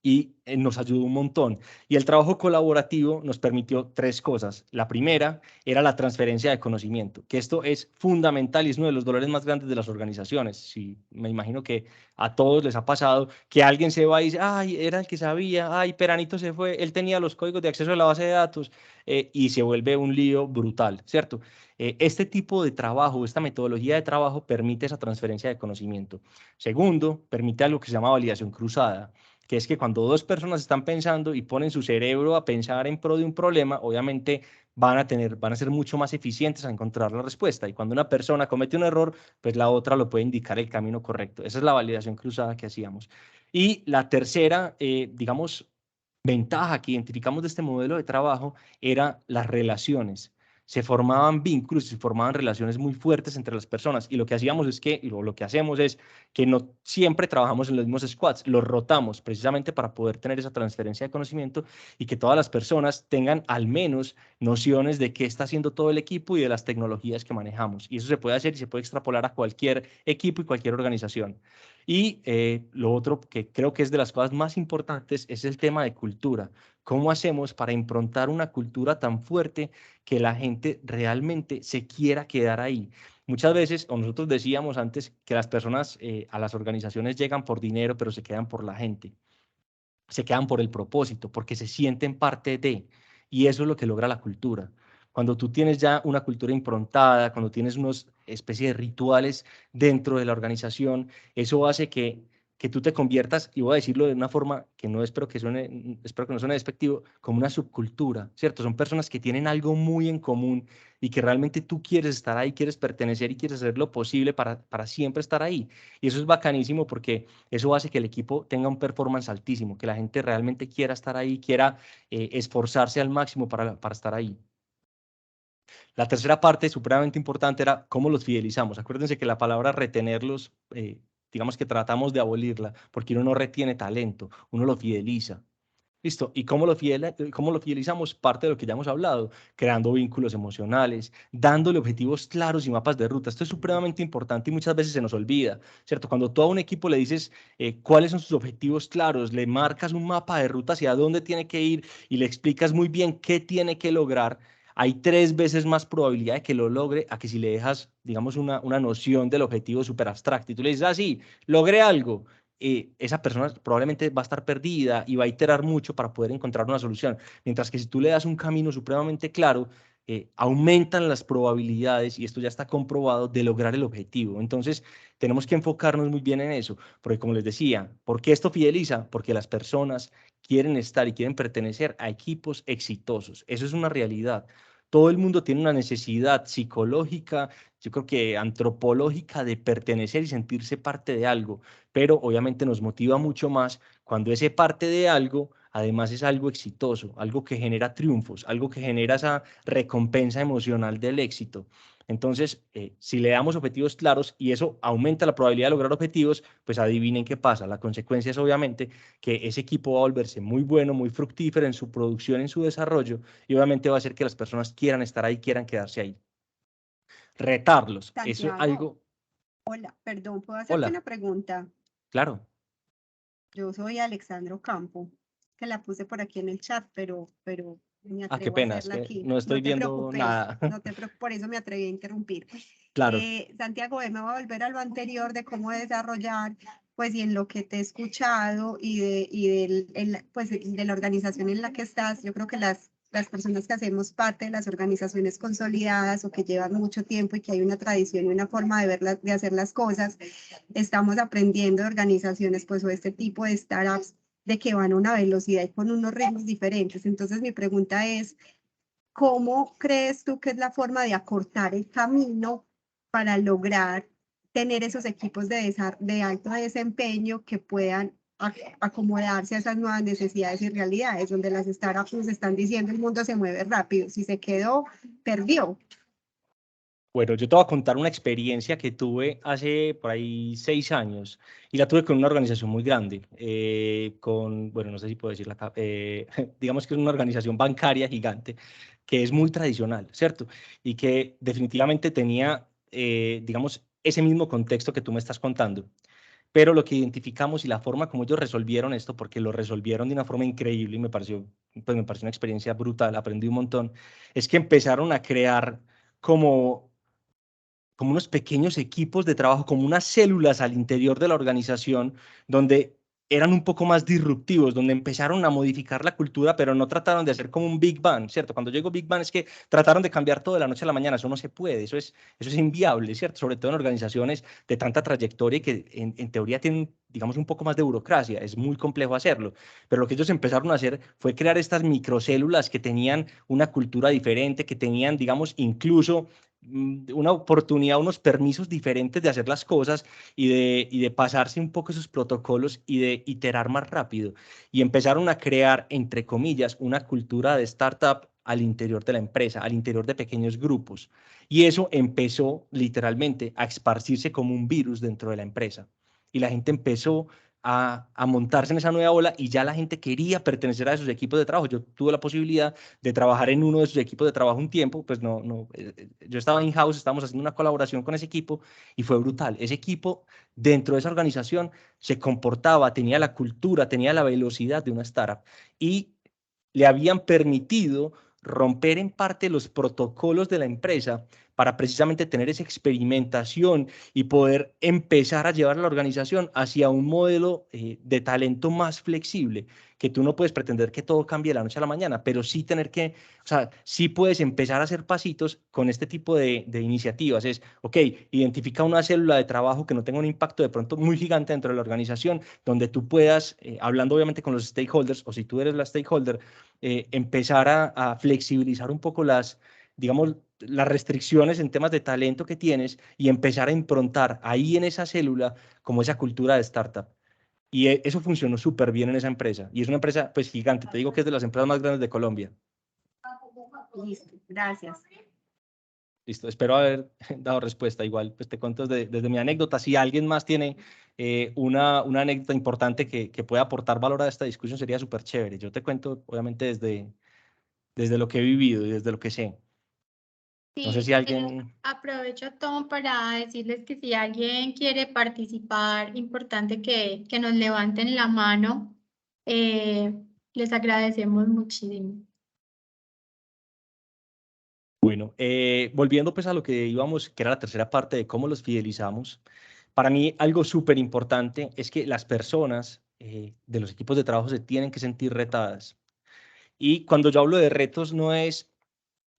y nos ayudó un montón. Y el trabajo colaborativo nos permitió tres cosas. La primera era la transferencia de conocimiento, que esto es fundamental y es uno de los dolores más grandes de las organizaciones. Sí, me imagino que a todos les ha pasado que alguien se va y dice, ay, era el que sabía, ay, Peranito se fue, él tenía los códigos de acceso a la base de datos y se vuelve un lío brutal, ¿cierto? Este tipo de trabajo, esta metodología de trabajo permite esa transferencia de conocimiento. Segundo, permite algo que se llama validación cruzada, que es que cuando dos personas están pensando y ponen su cerebro a pensar en pro de un problema, obviamente van a ser mucho más eficientes a encontrar la respuesta. Y cuando una persona comete un error, pues la otra lo puede indicar el camino correcto. Esa es la validación cruzada que hacíamos. Y la tercera, digamos, ventaja que identificamos de este modelo de trabajo era las relaciones. Se formaban vínculos, se formaban relaciones muy fuertes entre las personas y lo que hacíamos es que, lo que hacemos es que no siempre trabajamos en los mismos squads, los rotamos precisamente para poder tener esa transferencia de conocimiento y que todas las personas tengan al menos nociones de qué está haciendo todo el equipo y de las tecnologías que manejamos. Y eso se puede hacer y se puede extrapolar a cualquier equipo y cualquier organización. Y lo otro que creo que es de las cosas más importantes es el tema de cultura. ¿Cómo hacemos para improntar una cultura tan fuerte que la gente realmente se quiera quedar ahí? Muchas veces, o nosotros decíamos antes, que las personas a las organizaciones llegan por dinero, pero se quedan por la gente, se quedan por el propósito, porque se sienten parte de, y eso es lo que logra la cultura. Cuando tú tienes ya una cultura improntada, cuando tienes unos especie de rituales dentro de la organización, eso hace que tú te conviertas, y voy a decirlo de una forma que no espero que no suene despectivo, como una subcultura, ¿cierto? Son personas que tienen algo muy en común y que realmente tú quieres estar ahí, quieres pertenecer y quieres hacer lo posible para siempre estar ahí. Y eso es bacanísimo porque eso hace que el equipo tenga un performance altísimo, que la gente realmente quiera estar ahí, quiera esforzarse al máximo para estar ahí. La tercera parte, supremamente importante, era cómo los fidelizamos. Acuérdense que la palabra retenerlos, digamos que tratamos de abolirla, porque uno no retiene talento, uno lo fideliza. Listo. ¿Y cómo lo fidelizamos? Parte de lo que ya hemos hablado, creando vínculos emocionales, dándole objetivos claros y mapas de ruta. Esto es supremamente importante y muchas veces se nos olvida, ¿cierto? Cuando tú a un equipo le dices cuáles son sus objetivos claros, le marcas un mapa de ruta hacia dónde tiene que ir y le explicas muy bien qué tiene que lograr, hay 3 veces más probabilidad de que lo logre a que si le dejas, digamos, una noción del objetivo súper abstracto y tú le dices, ah, sí, logré algo, esa persona probablemente va a estar perdida y va a iterar mucho para poder encontrar una solución. Mientras que si tú le das un camino supremamente claro, aumentan las probabilidades, y esto ya está comprobado, de lograr el objetivo. Entonces, tenemos que enfocarnos muy bien en eso, porque como les decía, ¿por qué esto fideliza? Porque las personas quieren estar y quieren pertenecer a equipos exitosos. Eso es una realidad. Todo el mundo tiene una necesidad psicológica, yo creo que antropológica, de pertenecer y sentirse parte de algo, pero obviamente nos motiva mucho más cuando ese parte de algo además es algo exitoso, algo que genera triunfos, algo que genera esa recompensa emocional del éxito. Entonces, si le damos objetivos claros y eso aumenta la probabilidad de lograr objetivos, pues adivinen qué pasa. La consecuencia es obviamente que ese equipo va a volverse muy bueno, muy fructífero en su producción, en su desarrollo, y obviamente va a hacer que las personas quieran estar ahí, quieran quedarse ahí. Retarlos, eso es Santiago, algo... hola, perdón, ¿puedo hacerte Hola, una pregunta? claro. Yo soy Alexandro Campo, que la puse por aquí en el chat, pero me Ah, qué atrevo a pena, es hacerla que aquí. no estoy No te viendo preocupes, nada. por eso me atreví a interrumpir. Claro. Santiago, me voy a volver a lo anterior de cómo desarrollar, pues, y en lo que te he escuchado pues, de la organización en la que estás. Yo creo que las personas que hacemos parte de las organizaciones consolidadas o que llevan mucho tiempo y que hay una tradición y una forma de hacer las cosas, estamos aprendiendo de organizaciones, pues, o este tipo de startups, de que van a una velocidad y con unos ritmos diferentes. Entonces, mi pregunta es, ¿cómo crees tú que es la forma de acortar el camino para lograr tener esos equipos de alto desempeño que puedan acomodarse a esas nuevas necesidades y realidades, donde las startups nos están diciendo el mundo se mueve rápido, si se quedó, perdió? Bueno, yo te voy a contar una experiencia que tuve hace por ahí 6 años, y la tuve con una organización muy grande, bueno, no sé si puedo decirla acá, digamos que es una organización bancaria gigante que es muy tradicional, ¿cierto? Y que definitivamente tenía, digamos, ese mismo contexto que tú me estás contando. Pero lo que identificamos y la forma como ellos resolvieron esto, porque lo resolvieron de una forma increíble y pues me pareció una experiencia brutal, aprendí un montón, es que empezaron a crear como unos pequeños equipos de trabajo, como unas células al interior de la organización, donde eran un poco más disruptivos, donde empezaron a modificar la cultura, pero no trataron de hacer como un Big Bang, ¿cierto? Cuando yo digo Big Bang es que trataron de cambiar todo de la noche a la mañana, eso no se puede, eso es inviable, ¿cierto? Sobre todo en organizaciones de tanta trayectoria y que en teoría tienen, digamos, un poco más de burocracia, es muy complejo hacerlo, pero lo que ellos empezaron a hacer fue crear estas microcélulas que tenían una cultura diferente, que tenían, digamos, incluso una oportunidad, unos permisos diferentes de hacer las cosas y de pasarse un poco esos protocolos y de iterar más rápido. Y empezaron a crear, entre comillas, una cultura de startup al interior de la empresa, al interior de pequeños grupos. Y eso empezó literalmente a esparcirse como un virus dentro de la empresa. Y la gente empezó a montarse en esa nueva ola y ya la gente quería pertenecer a esos equipos de trabajo. Yo tuve la posibilidad de trabajar en uno de esos equipos de trabajo un tiempo, pues yo estaba in-house, estábamos haciendo una colaboración con ese equipo y fue brutal. Ese equipo dentro de esa organización se comportaba, tenía la cultura, tenía la velocidad de una startup y le habían permitido romper en parte los protocolos de la empresa para precisamente tener esa experimentación y poder empezar a llevar a la organización hacia un modelo de talento más flexible, que tú no puedes pretender que todo cambie de la noche a la mañana, pero sí tener que, o sea, sí puedes empezar a hacer pasitos con este tipo de iniciativas. Es, ok, identifica una célula de trabajo que no tenga un impacto de pronto muy gigante dentro de la organización, donde tú puedas, hablando obviamente con los stakeholders, o si tú eres la stakeholder, empezar a flexibilizar un poco digamos, las restricciones en temas de talento que tienes y empezar a improntar ahí en esa célula como esa cultura de startup. Y eso funcionó súper bien en esa empresa. Y es una empresa pues gigante, te digo que es de las empresas más grandes de Colombia. Listo, gracias. Listo, espero haber dado respuesta. Igual, pues te cuento desde mi anécdota. Si alguien más tiene una anécdota importante que pueda aportar valor a esta discusión, sería súper chévere. Yo te cuento, obviamente, desde lo que he vivido y desde lo que sé. No sé Sí, si alguien... aprovecho todo para decirles que si alguien quiere participar, importante que nos levanten la mano. Eh, Les agradecemos muchísimo. Bueno, volviendo pues a lo que íbamos, que era la tercera parte de cómo los fidelizamos, para mí algo súper importante es que las personas de los equipos de trabajo se tienen que sentir retadas. Y cuando yo hablo de retos no es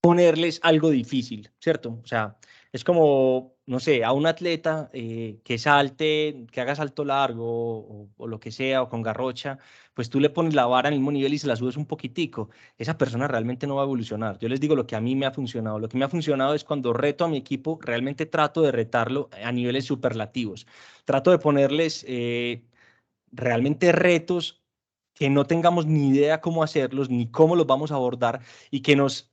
ponerles algo difícil, ¿cierto? O sea, es como, no sé, a un atleta que salte, que haga salto largo o lo que sea, o con garrocha, pues tú le pones la vara en el mismo nivel y se la subes un poquitico. Esa persona realmente no va a evolucionar. Yo les digo lo que a mí me ha funcionado. Lo que me ha funcionado es cuando reto a mi equipo, realmente trato de retarlo a niveles superlativos. Trato de ponerles realmente retos que no tengamos ni idea cómo hacerlos, ni cómo los vamos a abordar y que nos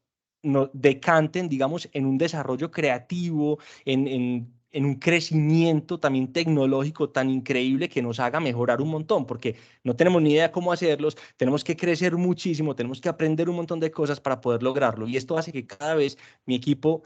decanten, digamos, en un desarrollo creativo, en un crecimiento también tecnológico tan increíble que nos haga mejorar un montón, porque no tenemos ni idea cómo hacerlos, tenemos que crecer muchísimo, tenemos que aprender un montón de cosas para poder lograrlo. Y esto hace que cada vez mi equipo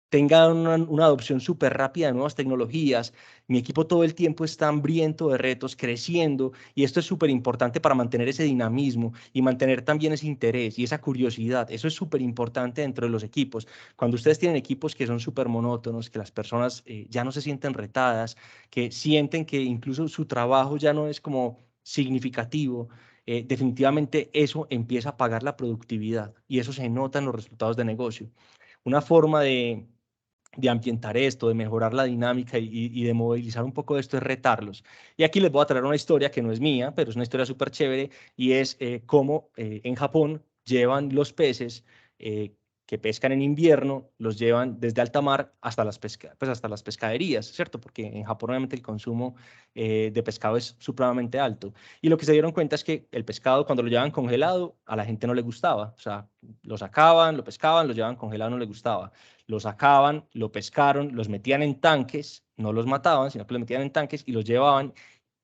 tenga una adopción súper rápida de nuevas tecnologías. Mi equipo todo el tiempo está hambriento de retos, creciendo, y esto es súper importante para mantener ese dinamismo y mantener también ese interés y esa curiosidad. Eso es súper importante dentro de los equipos. Cuando ustedes tienen equipos que son súper monótonos, que las personas ya no se sienten retadas, que sienten que incluso su trabajo ya no es como significativo, definitivamente eso empieza a pagar la productividad y eso se nota en los resultados de negocio. Una forma de ambientar esto, de mejorar la dinámica y de movilizar un poco esto es retarlos. Y aquí les voy a traer una historia que no es mía, pero es una historia súper chévere y es cómo en Japón llevan los peces que pescan en invierno, los llevan desde alta mar hasta pues hasta las pescaderías, ¿cierto? Porque en Japón obviamente el consumo de pescado es supremamente alto. Y lo que se dieron cuenta es que el pescado cuando lo llevaban congelado a la gente no le gustaba. O sea, lo sacaban, lo pescaban, lo llevaban congelado, no le gustaba. Lo sacaban, lo pescaron, los metían en tanques, no los mataban, sino que los metían en tanques y los llevaban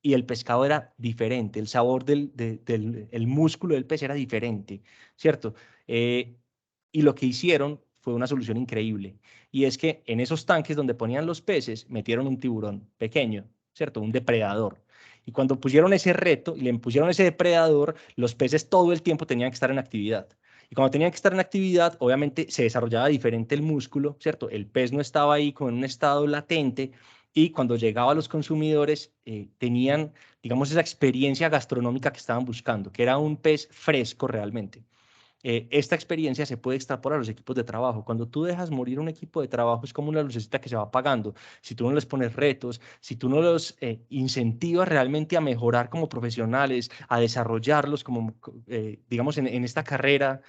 y el pescado era diferente, el sabor el músculo del pez era diferente, ¿cierto? Y lo que hicieron fue una solución increíble, y es que en esos tanques donde ponían los peces metieron un tiburón pequeño, ¿cierto? Un depredador. Y cuando pusieron ese reto y le pusieron ese depredador, los peces todo el tiempo tenían que estar en actividad. Y cuando tenían que estar en actividad, obviamente se desarrollaba diferente el músculo, ¿cierto? El pez no estaba ahí como en un estado latente y cuando llegaba a los consumidores tenían, digamos, esa experiencia gastronómica que estaban buscando, que era un pez fresco realmente. Esta experiencia se puede extrapolar a los equipos de trabajo. Cuando tú dejas morir un equipo de trabajo es como una lucecita que se va apagando. Si tú no les pones retos, si tú no los incentivas realmente a mejorar como profesionales, a desarrollarlos como, digamos, en esta carrera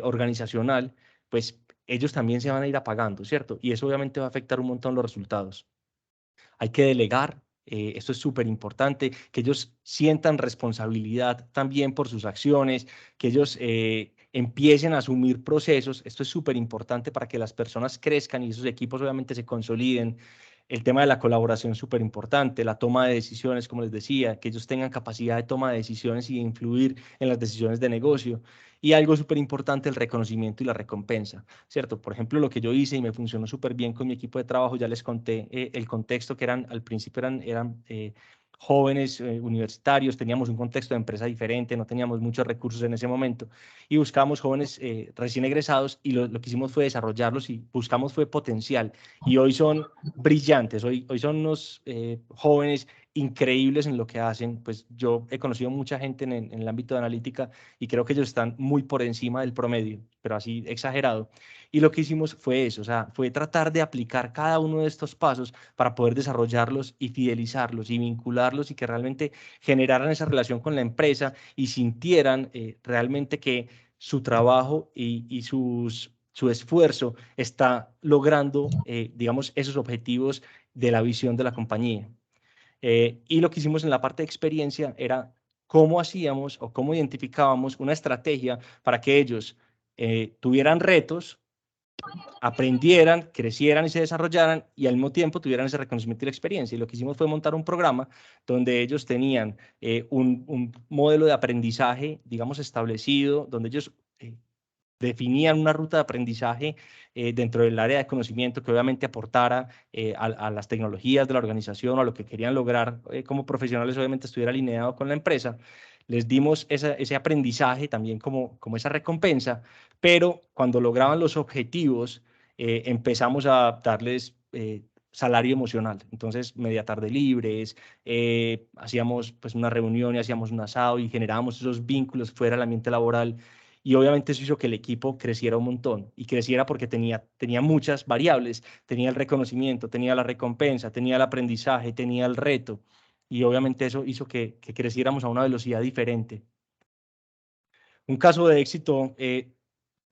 organizacional, pues ellos también se van a ir apagando, ¿cierto? Y eso obviamente va a afectar un montón los resultados. Hay que delegar, esto es súper importante, que ellos sientan responsabilidad también por sus acciones, que ellos empiecen a asumir procesos, esto es súper importante para que las personas crezcan y esos equipos obviamente se consoliden. El tema de la colaboración es súper importante, la toma de decisiones, como les decía, que ellos tengan capacidad de toma de decisiones y de influir en las decisiones de negocio. Y algo súper importante, el reconocimiento y la recompensa, ¿cierto? Por ejemplo, lo que yo hice y me funcionó súper bien con mi equipo de trabajo, ya les conté el contexto que eran, al principio eran jóvenes universitarios, teníamos un contexto de empresa diferente, no teníamos muchos recursos en ese momento y buscamos jóvenes recién egresados y lo que hicimos fue desarrollarlos y buscamos fue potencial y hoy son brillantes, hoy son unos jóvenes increíbles en lo que hacen. Pues yo he conocido mucha gente en el ámbito de analítica y creo que ellos están muy por encima del promedio, pero así exagerado. Y lo que hicimos fue eso, o sea, fue tratar de aplicar cada uno de estos pasos para poder desarrollarlos y fidelizarlos y vincularlos y que realmente generaran esa relación con la empresa y sintieran realmente que su trabajo y su esfuerzo está logrando, digamos, esos objetivos de la visión de la compañía. Y lo que hicimos en la parte de experiencia era cómo hacíamos o cómo identificábamos una estrategia para que ellos tuvieran retos aprendieran, crecieran y se desarrollaran y al mismo tiempo tuvieran ese reconocimiento y la experiencia. Y lo que hicimos fue montar un programa donde ellos tenían un modelo de aprendizaje, digamos, establecido, donde ellos definían una ruta de aprendizaje dentro del área de conocimiento que obviamente aportara a las tecnologías de la organización o a lo que querían lograr como profesionales, obviamente estuviera alineado con la empresa. Les dimos ese aprendizaje también como esa recompensa, pero cuando lograban los objetivos, empezamos a darles salario emocional. Entonces, media tarde libres, hacíamos pues una reunión y hacíamos un asado y generábamos esos vínculos fuera del ambiente laboral. Y obviamente eso hizo que el equipo creciera un montón y creciera porque tenía muchas variables, tenía el reconocimiento, tenía la recompensa, tenía el aprendizaje, tenía el reto y obviamente eso hizo que creciéramos a una velocidad diferente. Un caso de éxito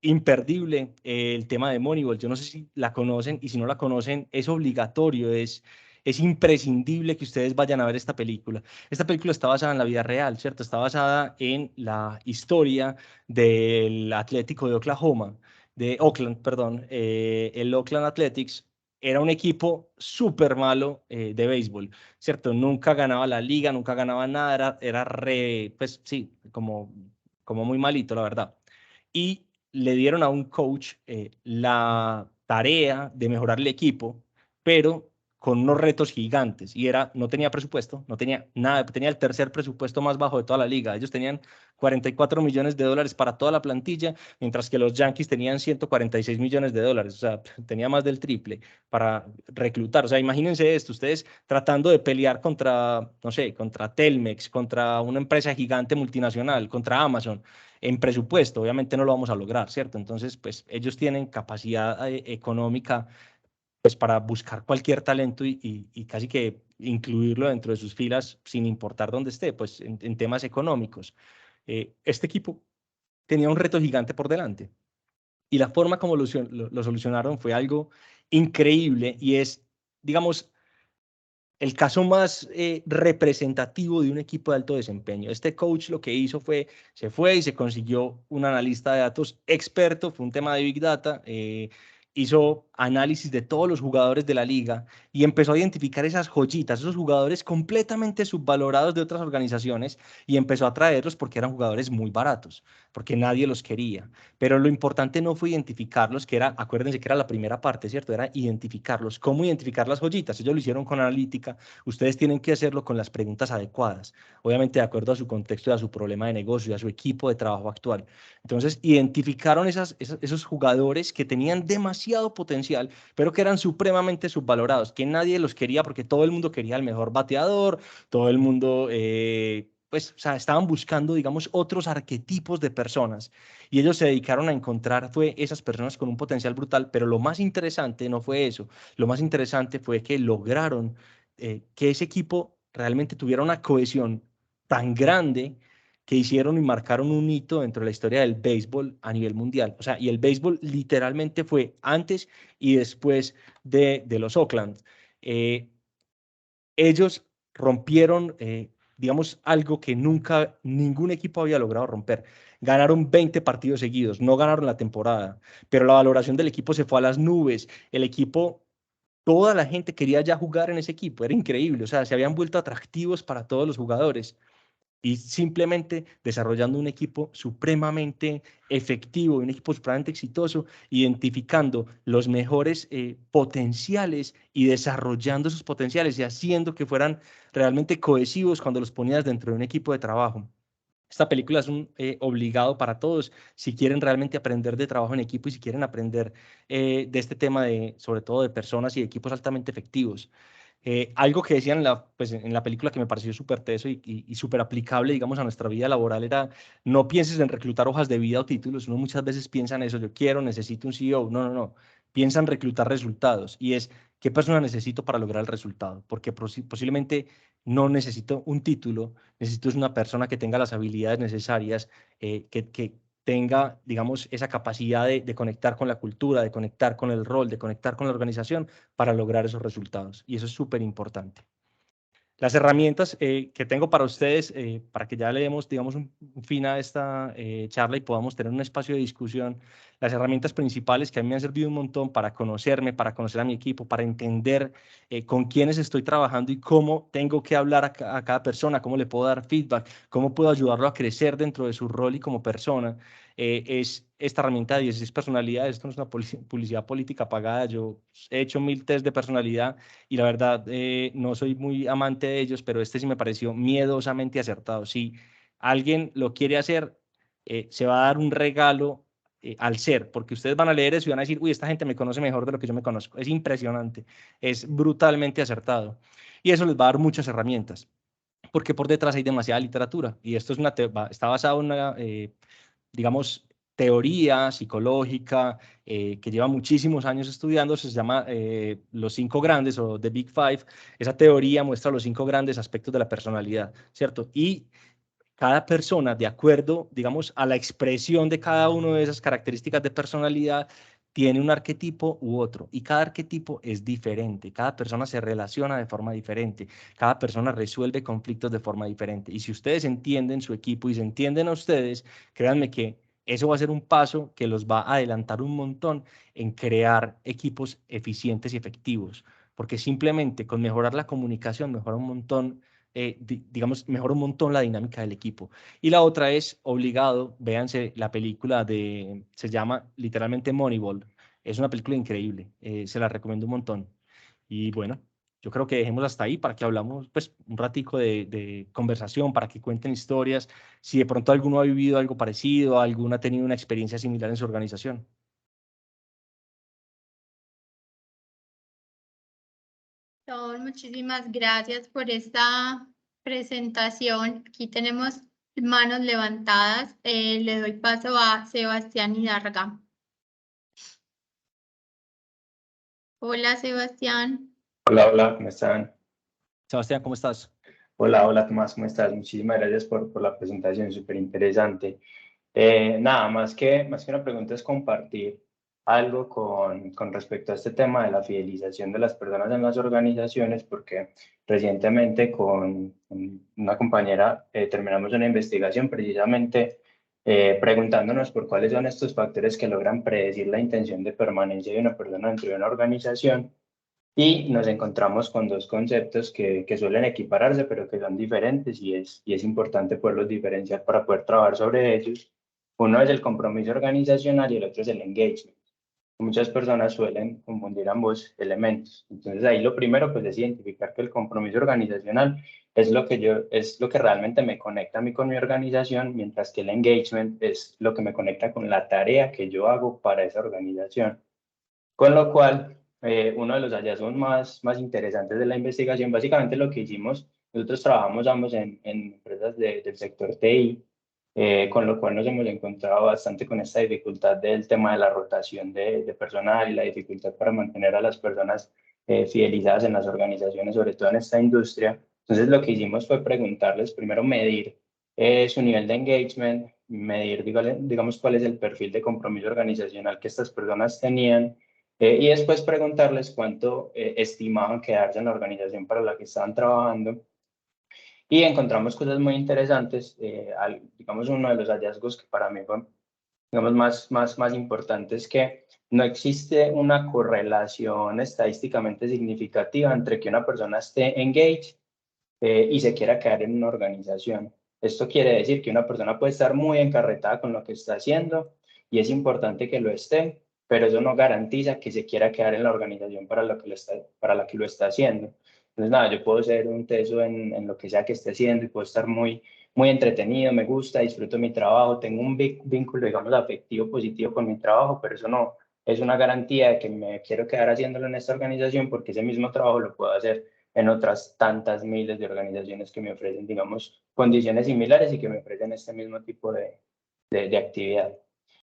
imperdible, el tema de Moneyball. Yo no sé si la conocen y si no la conocen es obligatorio, es imprescindible que ustedes vayan a ver esta película. Esta película está basada en la vida real, ¿cierto? Está basada en la historia del Atlético de Oklahoma, de Oakland, perdón. El Oakland Athletics era un equipo súper malo de béisbol, ¿cierto? Nunca ganaba la liga, nunca ganaba nada, era pues sí, como muy malito, la verdad. Y le dieron a un coach la tarea de mejorar el equipo, pero con unos retos gigantes. Y no tenía presupuesto, no tenía nada, tenía el tercer presupuesto más bajo de toda la liga. Ellos tenían $44 millones para toda la plantilla, mientras que los Yankees tenían $146 millones. O sea, tenía más del triple para reclutar. O sea, imagínense esto, ustedes tratando de pelear contra, no sé, contra Telmex, contra una empresa gigante multinacional, contra Amazon en presupuesto, obviamente no lo vamos a lograr, ¿cierto? Entonces, pues ellos tienen capacidad económica pues para buscar cualquier talento y casi que incluirlo dentro de sus filas sin importar dónde esté, pues en temas económicos. Este equipo tenía un reto gigante por delante y la forma como lo solucionaron fue algo increíble y es, digamos, el caso más representativo de un equipo de alto desempeño. Este coach lo que hizo se fue y se consiguió un analista de datos experto, fue un tema de Big Data, hizo análisis de todos los jugadores de la liga y empezó a identificar esas joyitas, esos jugadores completamente subvalorados de otras organizaciones y empezó a traerlos porque eran jugadores muy baratos, porque nadie los quería. Pero lo importante no fue identificarlos, acuérdense que era la primera parte, ¿cierto? Era identificarlos. ¿Cómo identificar las joyitas? Ellos lo hicieron con analítica, ustedes tienen que hacerlo con las preguntas adecuadas, obviamente de acuerdo a su contexto y a su problema de negocio y a su equipo de trabajo actual. Entonces, identificaron esos jugadores que tenían demasiado potencial, pero que eran supremamente subvalorados, que nadie los quería porque todo el mundo quería el mejor bateador, todo el mundo, pues, o sea, estaban buscando, digamos, otros arquetipos de personas y ellos se dedicaron a encontrar, fue esas personas con un potencial brutal, pero lo más interesante no fue eso, lo más interesante fue que lograron que ese equipo realmente tuviera una cohesión tan grande que hicieron y marcaron un hito dentro de la historia del béisbol a nivel mundial. O sea, y el béisbol literalmente fue antes y después de los Oakland. Ellos rompieron, digamos, algo que nunca ningún equipo había logrado romper. Ganaron 20 partidos seguidos, no ganaron la temporada, pero la valoración del equipo se fue a las nubes. El equipo, toda la gente quería ya jugar en ese equipo, era increíble, o sea, se habían vuelto atractivos para todos los jugadores y simplemente desarrollando un equipo supremamente efectivo, un equipo supremamente exitoso, identificando los mejores potenciales y desarrollando esos potenciales y haciendo que fueran realmente cohesivos cuando los ponías dentro de un equipo de trabajo. Esta película es un obligado para todos si quieren realmente aprender de trabajo en equipo y si quieren aprender de este tema sobre todo de personas y equipos altamente efectivos. Algo que decían pues, en la película que me pareció súper teso y súper aplicable, digamos, a nuestra vida laboral era, no pienses en reclutar hojas de vida o títulos. Uno muchas veces piensa en eso, yo quiero, necesito un CEO. No, no, no. Piensa en reclutar resultados y es, ¿qué persona necesito para lograr el resultado? Porque posiblemente no necesito un título, necesito una persona que tenga las habilidades necesarias, que tenga, digamos, esa capacidad de conectar con la cultura, de conectar con el rol, de conectar con la organización para lograr esos resultados. Y eso es súper importante. Las herramientas que tengo para ustedes, para que ya le demos, digamos, un fin a esta charla y podamos tener un espacio de discusión, las herramientas principales que a mí me han servido un montón para conocerme, para conocer a mi equipo, para entender con quiénes estoy trabajando y cómo tengo que hablar a cada persona, cómo le puedo dar feedback, cómo puedo ayudarlo a crecer dentro de su rol y como persona, es esta herramienta de 16 personalidades. Esto no es una publicidad política pagada. Yo he hecho 1000 test de personalidad y la verdad no soy muy amante de ellos, pero este sí me pareció miedosamente acertado. Si alguien lo quiere hacer, se va a dar un regalo al ser, porque ustedes van a leer eso y van a decir, uy, esta gente me conoce mejor de lo que yo me conozco. Es impresionante, es brutalmente acertado. Y eso les va a dar muchas herramientas, porque por detrás hay demasiada literatura. Y esto es está basado en una, digamos, teoría psicológica que lleva muchísimos años estudiando, se llama Los 5 Grandes o The Big Five. Esa teoría muestra los 5 grandes aspectos de la personalidad, ¿cierto? Y cada persona, de acuerdo, digamos, a la expresión de cada una de esas características de personalidad, tiene un arquetipo u otro, y cada arquetipo es diferente, cada persona se relaciona de forma diferente, cada persona resuelve conflictos de forma diferente, y si ustedes entienden su equipo y se entienden a ustedes, créanme que eso va a ser un paso que los va a adelantar un montón en crear equipos eficientes y efectivos, porque simplemente con mejorar la comunicación mejora un montón, digamos, mejora un montón la dinámica del equipo. Y la otra es, obligado, véanse la película se llama literalmente Moneyball. Es una película increíble, se la recomiendo un montón. Y bueno, yo creo que dejemos hasta ahí para que hablamos pues un ratico de conversación, para que cuenten historias, si de pronto alguno ha vivido algo parecido, alguno ha tenido una experiencia similar en su organización. Muchísimas gracias por esta presentación. Aquí tenemos manos levantadas. Le doy paso a Sebastián Hidalga. Hola, Sebastián. Hola, hola, ¿cómo están? Sebastián, ¿cómo estás? Hola, hola, Tomás, ¿cómo estás? Muchísimas gracias por la presentación, súper interesante. Nada, más que una pregunta es compartir algo con respecto a este tema de la fidelización de las personas en las organizaciones, porque recientemente con una compañera terminamos una investigación precisamente preguntándonos por cuáles son estos factores que logran predecir la intención de permanencia de una persona dentro de una organización. Y nos encontramos con dos conceptos que suelen equipararse, pero que son diferentes y es importante poderlos diferenciar para poder trabajar sobre ellos. Uno es el compromiso organizacional y el otro es el engagement. Muchas personas suelen confundir ambos elementos. Entonces ahí lo primero pues es identificar que el compromiso organizacional es lo que realmente me conecta a mí con mi organización, mientras que el engagement es lo que me conecta con la tarea que yo hago para esa organización. Con lo cual, uno de los hallazgos más interesantes de la investigación, básicamente lo que hicimos, nosotros trabajamos ambos en empresas del sector TI, con lo cual nos hemos encontrado bastante con esta dificultad del tema de la rotación de personal y la dificultad para mantener a las personas fidelizadas en las organizaciones, sobre todo en esta industria. Entonces, lo que hicimos fue preguntarles, primero medir su nivel de engagement, medir, digamos, cuál es el perfil de compromiso organizacional que estas personas tenían, y después preguntarles cuánto estimaban quedarse en la organización para la que estaban trabajando. Y encontramos cosas muy interesantes. Digamos, uno de los hallazgos que para mí fue, digamos, más importante es que no existe una correlación estadísticamente significativa entre que una persona esté engaged y se quiera quedar en una organización. Esto quiere decir que una persona puede estar muy encarretada con lo que está haciendo y es importante que lo esté, pero eso no garantiza que se quiera quedar en la organización para la que lo está haciendo. Entonces, nada, yo puedo ser un teso en lo que sea que esté haciendo y puedo estar muy entretenido, me gusta, disfruto mi trabajo, tengo un vínculo, digamos, afectivo positivo con mi trabajo, pero eso no es una garantía de que me quiero quedar haciéndolo en esta organización, porque ese mismo trabajo lo puedo hacer en otras tantas miles de organizaciones que me ofrecen, digamos, condiciones similares y que me ofrecen este mismo tipo de actividad.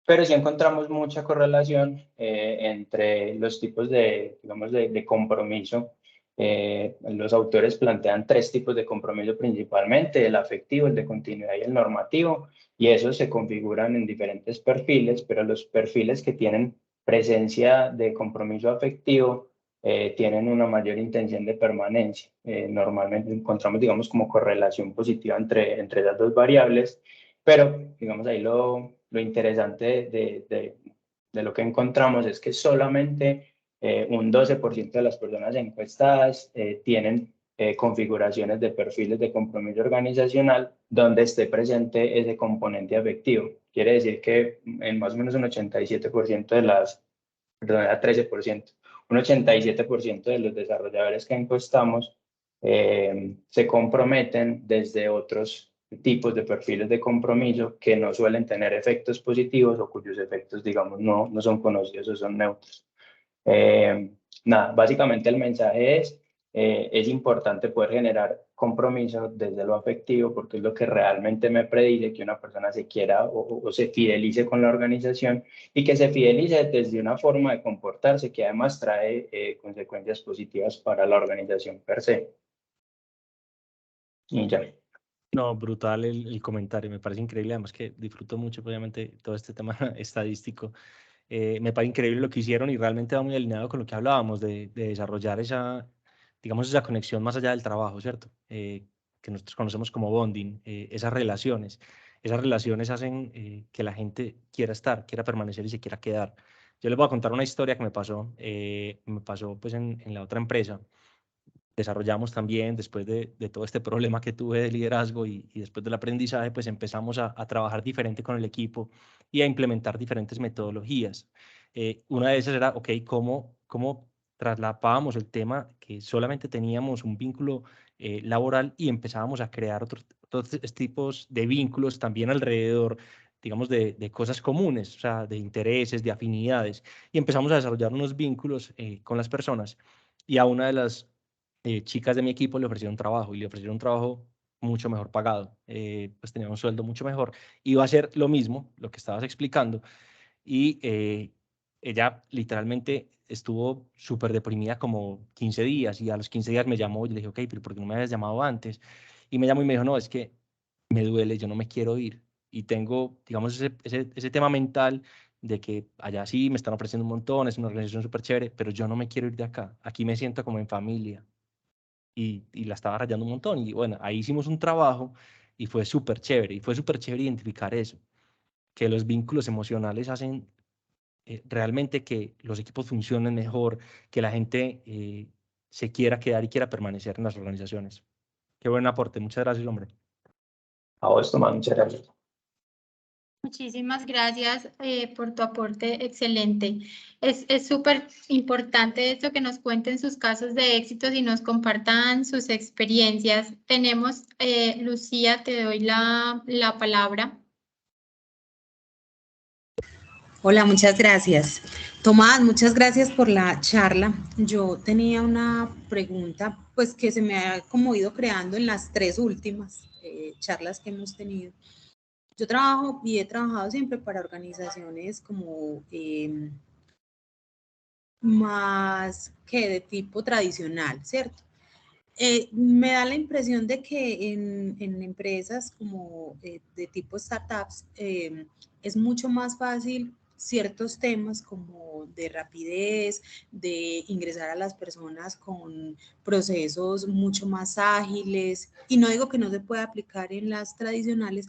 Pero sí encontramos mucha correlación entre los tipos digamos, de compromiso. Los autores plantean 3 tipos de compromiso principalmente: el afectivo, el de continuidad y el normativo, y esos se configuran en diferentes perfiles, pero los perfiles que tienen presencia de compromiso afectivo tienen una mayor intención de permanencia. Normalmente encontramos, digamos, como correlación positiva entre esas dos variables, pero, digamos, ahí lo interesante de lo que encontramos es que solamente un 12% de las personas encuestadas tienen configuraciones de perfiles de compromiso organizacional donde esté presente ese componente afectivo. Quiere decir que en más o menos un 87% de las, perdón, era 13%, un 87% de los desarrolladores que encuestamos se comprometen desde otros tipos de perfiles de compromiso que no suelen tener efectos positivos o cuyos efectos, digamos, no son conocidos o son neutros. Nada, básicamente el mensaje es importante poder generar compromiso desde lo afectivo porque es lo que realmente me predice que una persona se quiera o se fidelice con la organización y que se fidelice desde una forma de comportarse que además trae consecuencias positivas para la organización per se. Y ya. No, brutal el comentario, me parece increíble, además que disfruto mucho, obviamente, todo este tema estadístico. Me parece increíble lo que hicieron y realmente va muy alineado con lo que hablábamos de desarrollar esa, digamos, esa conexión más allá del trabajo, ¿cierto? Que nosotros conocemos como bonding, esas relaciones. Esas relaciones hacen que la gente quiera estar, quiera permanecer y se quiera quedar. Yo les voy a contar una historia que me pasó pues en la otra empresa. Desarrollamos también, después de todo este problema que tuve de liderazgo y después del aprendizaje, pues empezamos a trabajar diferente con el equipo y a implementar diferentes metodologías. Una de esas era, ok, ¿cómo traslapábamos el tema que solamente teníamos un vínculo laboral y empezábamos a crear otros tipos de vínculos también alrededor, digamos, de cosas comunes, o sea, de intereses, de afinidades, y empezamos a desarrollar unos vínculos con las personas. Y a una de las chicas de mi equipo le ofrecieron trabajo y le ofrecieron un trabajo mucho mejor pagado, pues tenía un sueldo mucho mejor. Iba a ser lo mismo, lo que estabas explicando, y ella literalmente estuvo súper deprimida como 15 días y a los 15 días me llamó y le dije, ok, pero ¿por qué no me habías llamado antes? Y me llamó y me dijo, no, es que me duele, yo no me quiero ir y tengo, digamos, ese tema mental de que allá sí me están ofreciendo un montón, es una organización súper chévere, pero yo no me quiero ir de acá, aquí me siento como en familia y la estaba rayando un montón. Y bueno, ahí hicimos un trabajo y fue súper chévere. Y fue súper chévere identificar eso, que los vínculos emocionales hacen realmente que los equipos funcionen mejor, que la gente se quiera quedar y quiera permanecer en las organizaciones. Qué buen aporte. Muchas gracias, hombre. A vos, Tomás, muchas gracias. Muchísimas gracias por tu aporte excelente. Es súper importante esto que nos cuenten sus casos de éxitos y nos compartan sus experiencias. Tenemos, Lucía, te doy la palabra. Hola, muchas gracias. Tomás, muchas gracias por la charla. Yo tenía una pregunta, pues que se me ha como ido creando en las tres últimas charlas que hemos tenido. Yo trabajo y he trabajado siempre para organizaciones como más que de tipo tradicional, ¿cierto? Me da la impresión de que en empresas como de tipo startups es mucho más fácil ciertos temas como de rapidez, de ingresar a las personas con procesos mucho más ágiles. Y no digo que no se pueda aplicar en las tradicionales,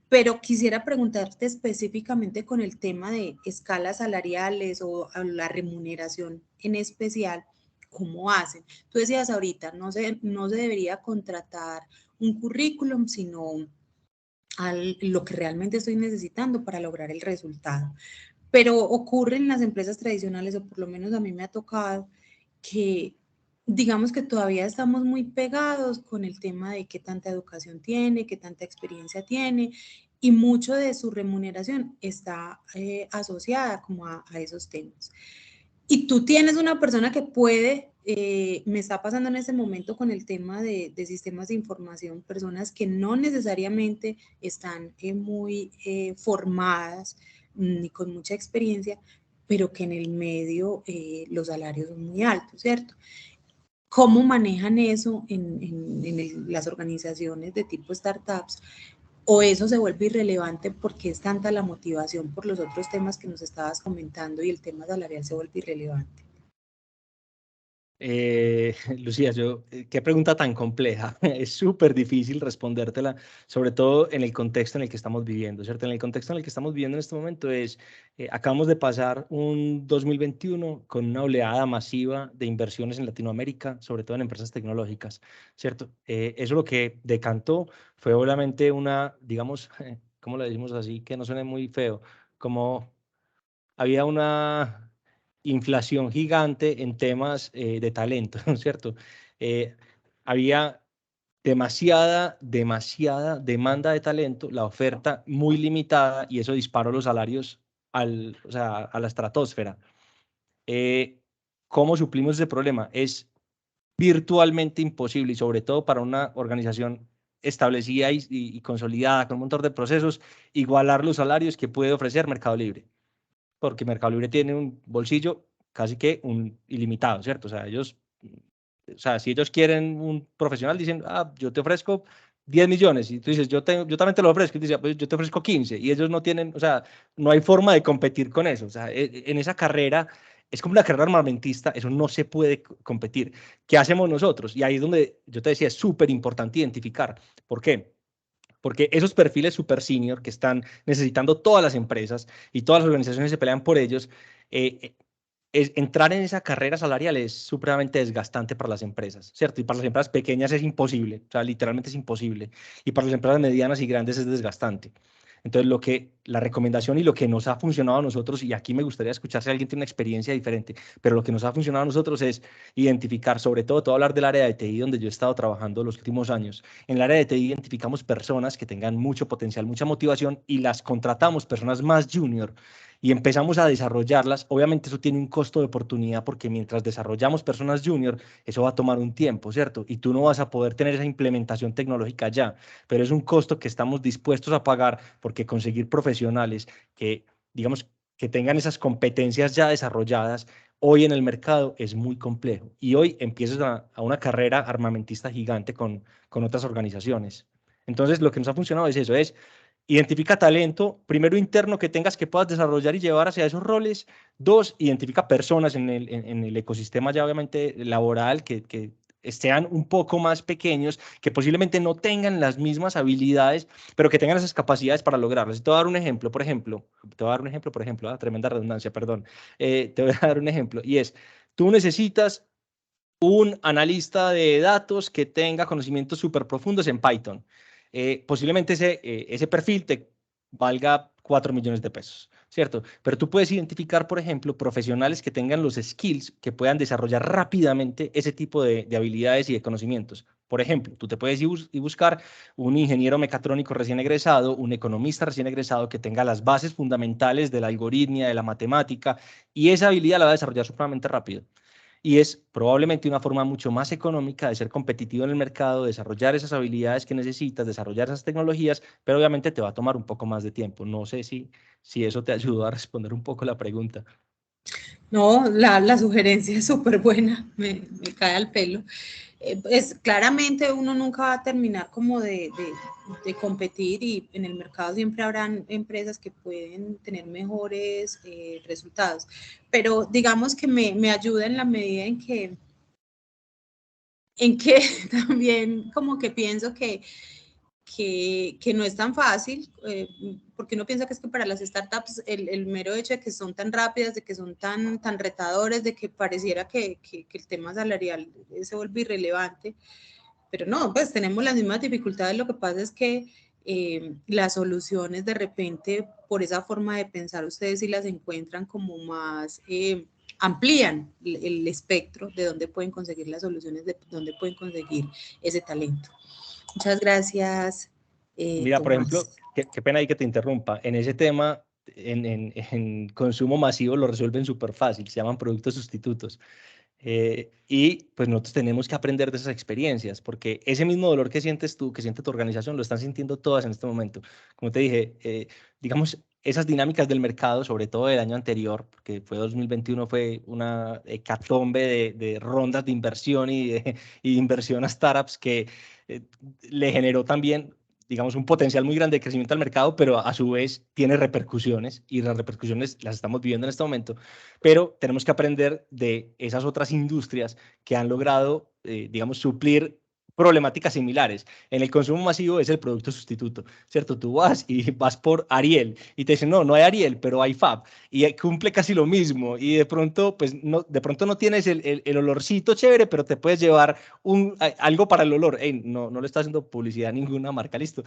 pero quisiera preguntarte específicamente con el tema de escalas salariales o la remuneración en especial, ¿cómo hacen? Tú decías ahorita, no se debería contratar un currículum, sino lo que realmente estoy necesitando para lograr el resultado. Pero ocurre en las empresas tradicionales, o por lo menos a mí me ha tocado, que digamos que todavía estamos muy pegados con el tema de qué tanta educación tiene, qué tanta experiencia tiene, y mucho de su remuneración está asociada como a esos temas. Y tú tienes una persona que puede, me está pasando en este momento con el tema de sistemas de información, personas que no necesariamente están muy formadas ni con mucha experiencia, pero que en el medio los salarios son muy altos, ¿cierto? ¿Cómo manejan eso en las organizaciones de tipo startups? ¿O eso se vuelve irrelevante porque es tanta la motivación por los otros temas que nos estabas comentando y el tema salarial se vuelve irrelevante? Lucía, qué pregunta tan compleja. Es súper difícil respondértela, sobre todo en el contexto en el que estamos viviendo, ¿cierto? En el contexto en el que estamos viviendo en este momento acabamos de pasar un 2021 con una oleada masiva de inversiones en Latinoamérica, sobre todo en empresas tecnológicas, ¿cierto? Eso lo que decantó fue obviamente digamos, ¿cómo lo decimos así? Que no suene muy feo, como había una inflación gigante en temas de talento, ¿no es cierto? Eh, Había demasiada demanda de talento, la oferta muy limitada y eso disparó los salarios o sea, a la estratosfera. ¿Cómo suplimos ese problema? Es virtualmente imposible y sobre todo para una organización establecida y consolidada con un montón de procesos, igualar los salarios que puede ofrecer Mercado Libre, porque Mercado Libre tiene un bolsillo casi que ilimitado, ¿cierto? O sea, o sea, si ellos quieren un profesional, dicen, yo te ofrezco 10 millones, y tú dices, yo también te lo ofrezco, y dice, pues yo te ofrezco 15, y ellos no tienen, o sea, no hay forma de competir con eso, o sea, en esa carrera, es como una carrera armamentista, eso no se puede competir. ¿Qué hacemos nosotros? Y ahí es donde yo te decía, es súper importante identificar. ¿Por qué? Porque esos perfiles super senior que están necesitando todas las empresas y todas las organizaciones se pelean por ellos, entrar en esa carrera salarial es supremamente desgastante para las empresas, ¿cierto? Y para las empresas pequeñas es imposible, o sea, literalmente es imposible. Y para las empresas medianas y grandes es desgastante. Entonces, la recomendación y lo que nos ha funcionado a nosotros, y aquí me gustaría escuchar si alguien tiene una experiencia diferente, pero lo que nos ha funcionado a nosotros es identificar, sobre todo, te voy a hablar del área de TI donde yo he estado trabajando los últimos años. En el área de TI identificamos personas que tengan mucho potencial, mucha motivación y las contratamos, personas más junior, y empezamos a desarrollarlas. Obviamente eso tiene un costo de oportunidad porque mientras desarrollamos personas junior, eso va a tomar un tiempo, ¿cierto? Y tú no vas a poder tener esa implementación tecnológica ya, pero es un costo que estamos dispuestos a pagar porque conseguir profesionales que, digamos, que tengan esas competencias ya desarrolladas hoy en el mercado es muy complejo. Y hoy empiezas a una carrera armamentista gigante con otras organizaciones. Entonces, lo que nos ha funcionado es eso, es identifica talento, primero interno que tengas que puedas desarrollar y llevar hacia esos roles. Dos, identifica personas en el ecosistema ya obviamente laboral que sean un poco más pequeños, que posiblemente no tengan las mismas habilidades, pero que tengan esas capacidades para lograrlas. Te voy a dar un ejemplo, por ejemplo, tremenda redundancia, perdón. Te voy a dar un ejemplo y es, tú necesitas un analista de datos que tenga conocimientos súper profundos en Python. Posiblemente ese perfil te valga 4 millones de pesos, ¿cierto? Pero tú puedes identificar, por ejemplo, profesionales que tengan los skills que puedan desarrollar rápidamente ese tipo de habilidades y de conocimientos. Por ejemplo, tú te puedes ir buscar un ingeniero mecatrónico recién egresado, un economista recién egresado que tenga las bases fundamentales de la algoritmia, de la matemática, y esa habilidad la va a desarrollar supremamente rápido. Y es probablemente una forma mucho más económica de ser competitivo en el mercado, desarrollar esas habilidades que necesitas, desarrollar esas tecnologías, pero obviamente te va a tomar un poco más de tiempo. No sé si eso te ayudó a responder un poco la pregunta. No, la sugerencia es súper buena, me cae al pelo. Pues claramente uno nunca va a terminar como de competir y en el mercado siempre habrán empresas que pueden tener mejores resultados, pero digamos que me ayuda en la medida en que también como que pienso que no es tan fácil, porque uno piensa que es que para las startups el mero hecho de que son tan rápidas, de que son tan retadores, de que pareciera que el tema salarial se vuelve irrelevante, pero no, pues tenemos las mismas dificultades, lo que pasa es que las soluciones de repente, por esa forma de pensar, ustedes sí las encuentran como más, amplían el espectro de dónde pueden conseguir las soluciones, de dónde pueden conseguir ese talento. Muchas gracias. Mira, por Tomás. ejemplo, qué pena ahí que te interrumpa. En ese tema, en consumo masivo lo resuelven súper fácil, se llaman productos sustitutos. Y pues nosotros tenemos que aprender de esas experiencias, porque ese mismo dolor que sientes tú, que siente tu organización, lo están sintiendo todas en este momento. Como te dije, digamos, esas dinámicas del mercado, sobre todo del año anterior, porque fue 2021, fue una hecatombe de rondas de inversión y de inversión a startups que le generó también digamos, un potencial muy grande de crecimiento al mercado, pero a su vez tiene repercusiones y las repercusiones las estamos viviendo en este momento, pero tenemos que aprender de esas otras industrias que han logrado, digamos, suplir problemáticas similares. En el consumo masivo es el producto sustituto, ¿cierto? Tú vas y vas por Ariel y te dicen, no, no hay Ariel, pero hay Fab y cumple casi lo mismo y de pronto, pues, de pronto no tienes el olorcito chévere, pero te puedes llevar algo para el olor. Hey, no le está haciendo publicidad a ninguna marca, listo.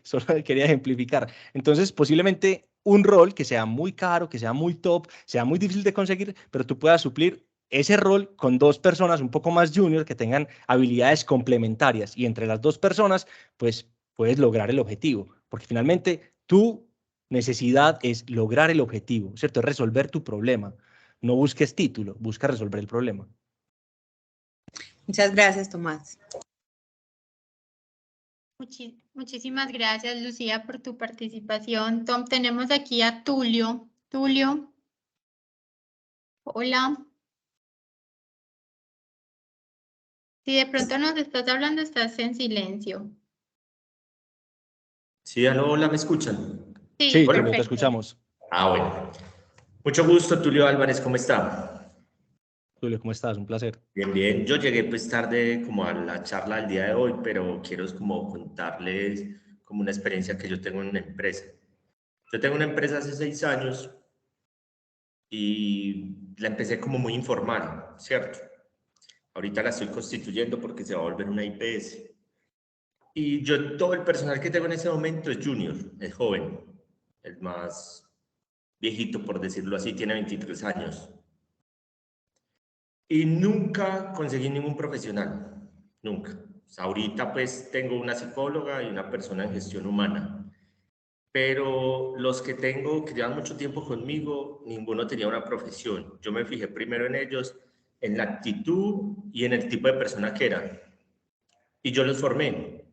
Solo quería ejemplificar. Entonces, posiblemente un rol que sea muy caro, que sea muy top, sea muy difícil de conseguir, pero tú puedas suplir ese rol con dos personas un poco más junior que tengan habilidades complementarias y entre las dos personas, pues puedes lograr el objetivo, porque finalmente tu necesidad es lograr el objetivo, ¿cierto? Es resolver tu problema. No busques título, busca resolver el problema. Muchas gracias, Tomás. Muchísimas gracias, Lucía, por tu participación. Tom, tenemos aquí a Tulio. Tulio. Hola. Si de pronto nos estás hablando, estás en silencio. Sí, aló, hola, ¿me escuchan? Sí, Tulio, te perfecto. escuchamos. Bueno. Mucho gusto, Tulio Álvarez, ¿cómo está? Tulio, ¿cómo estás? Un placer. Bien, bien. Yo llegué pues tarde como a la charla del día de hoy, pero quiero como contarles como una experiencia que yo tengo en una empresa. Yo tengo una empresa hace 6 años y la empecé como muy informal, ¿cierto? Ahorita la estoy constituyendo porque se va a volver una IPS. Y yo, todo el personal que tengo en ese momento es junior, es joven, el más viejito, por decirlo así, tiene 23 años. Y nunca conseguí ningún profesional, nunca. O sea, ahorita pues tengo una psicóloga y una persona en gestión humana, pero los que tengo que llevan mucho tiempo conmigo, ninguno tenía una profesión. Yo me fijé primero en ellos, en la actitud y en el tipo de persona que eran. Y yo los formé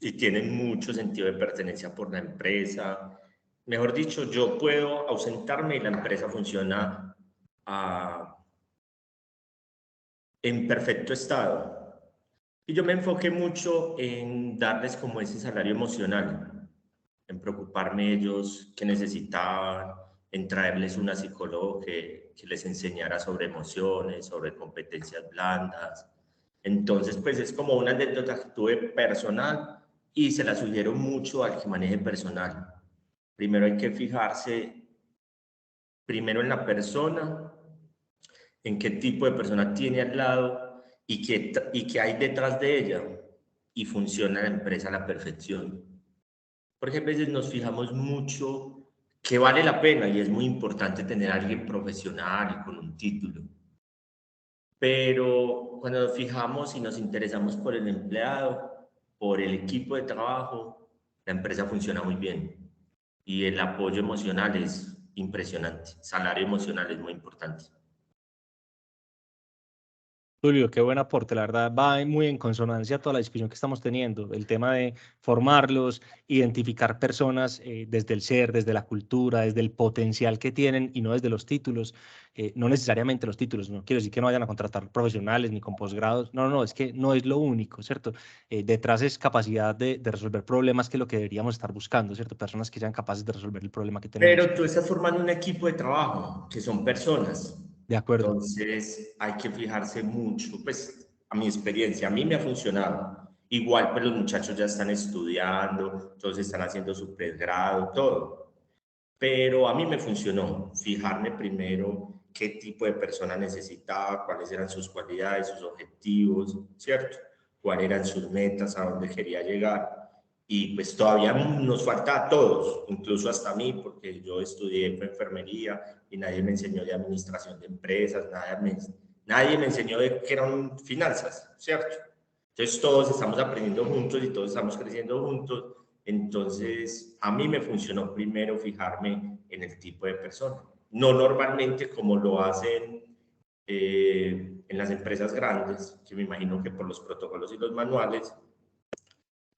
y tienen mucho sentido de pertenencia por la empresa. Mejor dicho, yo puedo ausentarme y la empresa funciona en perfecto estado. Y yo me enfoqué mucho en darles como ese salario emocional, en preocuparme ellos qué necesitaban, en traerles una psicóloga que les enseñara sobre emociones, sobre competencias blandas. Entonces, pues es como una anécdota que tuve personal y se la sugiero mucho al que maneje personal. Primero hay que fijarse primero en la persona, en qué tipo de persona tiene al lado y qué hay detrás de ella, y funciona la empresa a la perfección. Porque a veces nos fijamos mucho que vale la pena y es muy importante tener a alguien profesional y con un título. Pero cuando nos fijamos y nos interesamos por el empleado, por el equipo de trabajo, la empresa funciona muy bien. Y el apoyo emocional es impresionante. Salario emocional es muy importante. Tulio, qué buen aporte, la verdad va muy en consonancia a toda la discusión que estamos teniendo, el tema de formarlos, identificar personas desde el ser, desde la cultura, desde el potencial que tienen y no desde los títulos, no necesariamente los títulos, no quiero decir que no vayan a contratar profesionales ni con posgrados, no, es que no es lo único, ¿cierto? Detrás es capacidad de resolver problemas, que es lo que deberíamos estar buscando, ¿cierto? Personas que sean capaces de resolver el problema que tenemos. Pero tú estás formando un equipo de trabajo, que son personas. De acuerdo. Entonces hay que fijarse mucho, pues a mi experiencia, a mí me ha funcionado. Igual pues los muchachos ya están estudiando, entonces están haciendo su pregrado, todo. Pero a mí me funcionó fijarme primero qué tipo de persona necesitaba, cuáles eran sus cualidades, sus objetivos, ¿cierto? Cuáles eran sus metas, a dónde quería llegar. Y pues todavía nos falta a todos, incluso hasta a mí, porque yo estudié enfermería y nadie me enseñó de administración de empresas, nadie me enseñó de qué eran finanzas, ¿cierto? Entonces todos estamos aprendiendo juntos y todos estamos creciendo juntos. Entonces a mí me funcionó primero fijarme en el tipo de persona. No normalmente como lo hacen en las empresas grandes, que me imagino que por los protocolos y los manuales,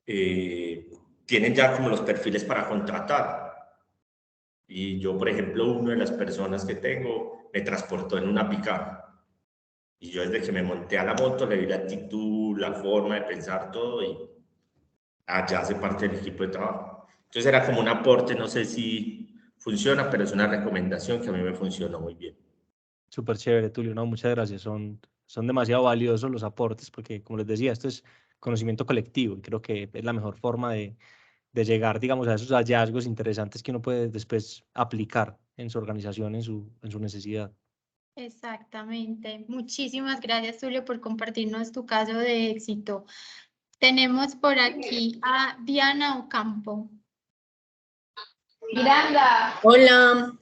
tienen ya como los perfiles para contratar. Y yo, por ejemplo, una de las personas que tengo me transportó en una pick-up. Y yo desde que me monté a la moto le vi la actitud, la forma de pensar todo y allá hace parte del equipo de trabajo. Entonces era como un aporte, no sé si funciona, pero es una recomendación que a mí me funcionó muy bien. Súper chévere, Tulio. No, muchas gracias. Son demasiado valiosos los aportes porque, como les decía, esto es conocimiento colectivo y creo que es la mejor forma de llegar, digamos, a esos hallazgos interesantes que uno puede después aplicar en su organización, en su necesidad. Exactamente. Muchísimas gracias, Tulio, por compartirnos tu caso de éxito. Tenemos por aquí a Diana Ocampo. Miranda. Hola,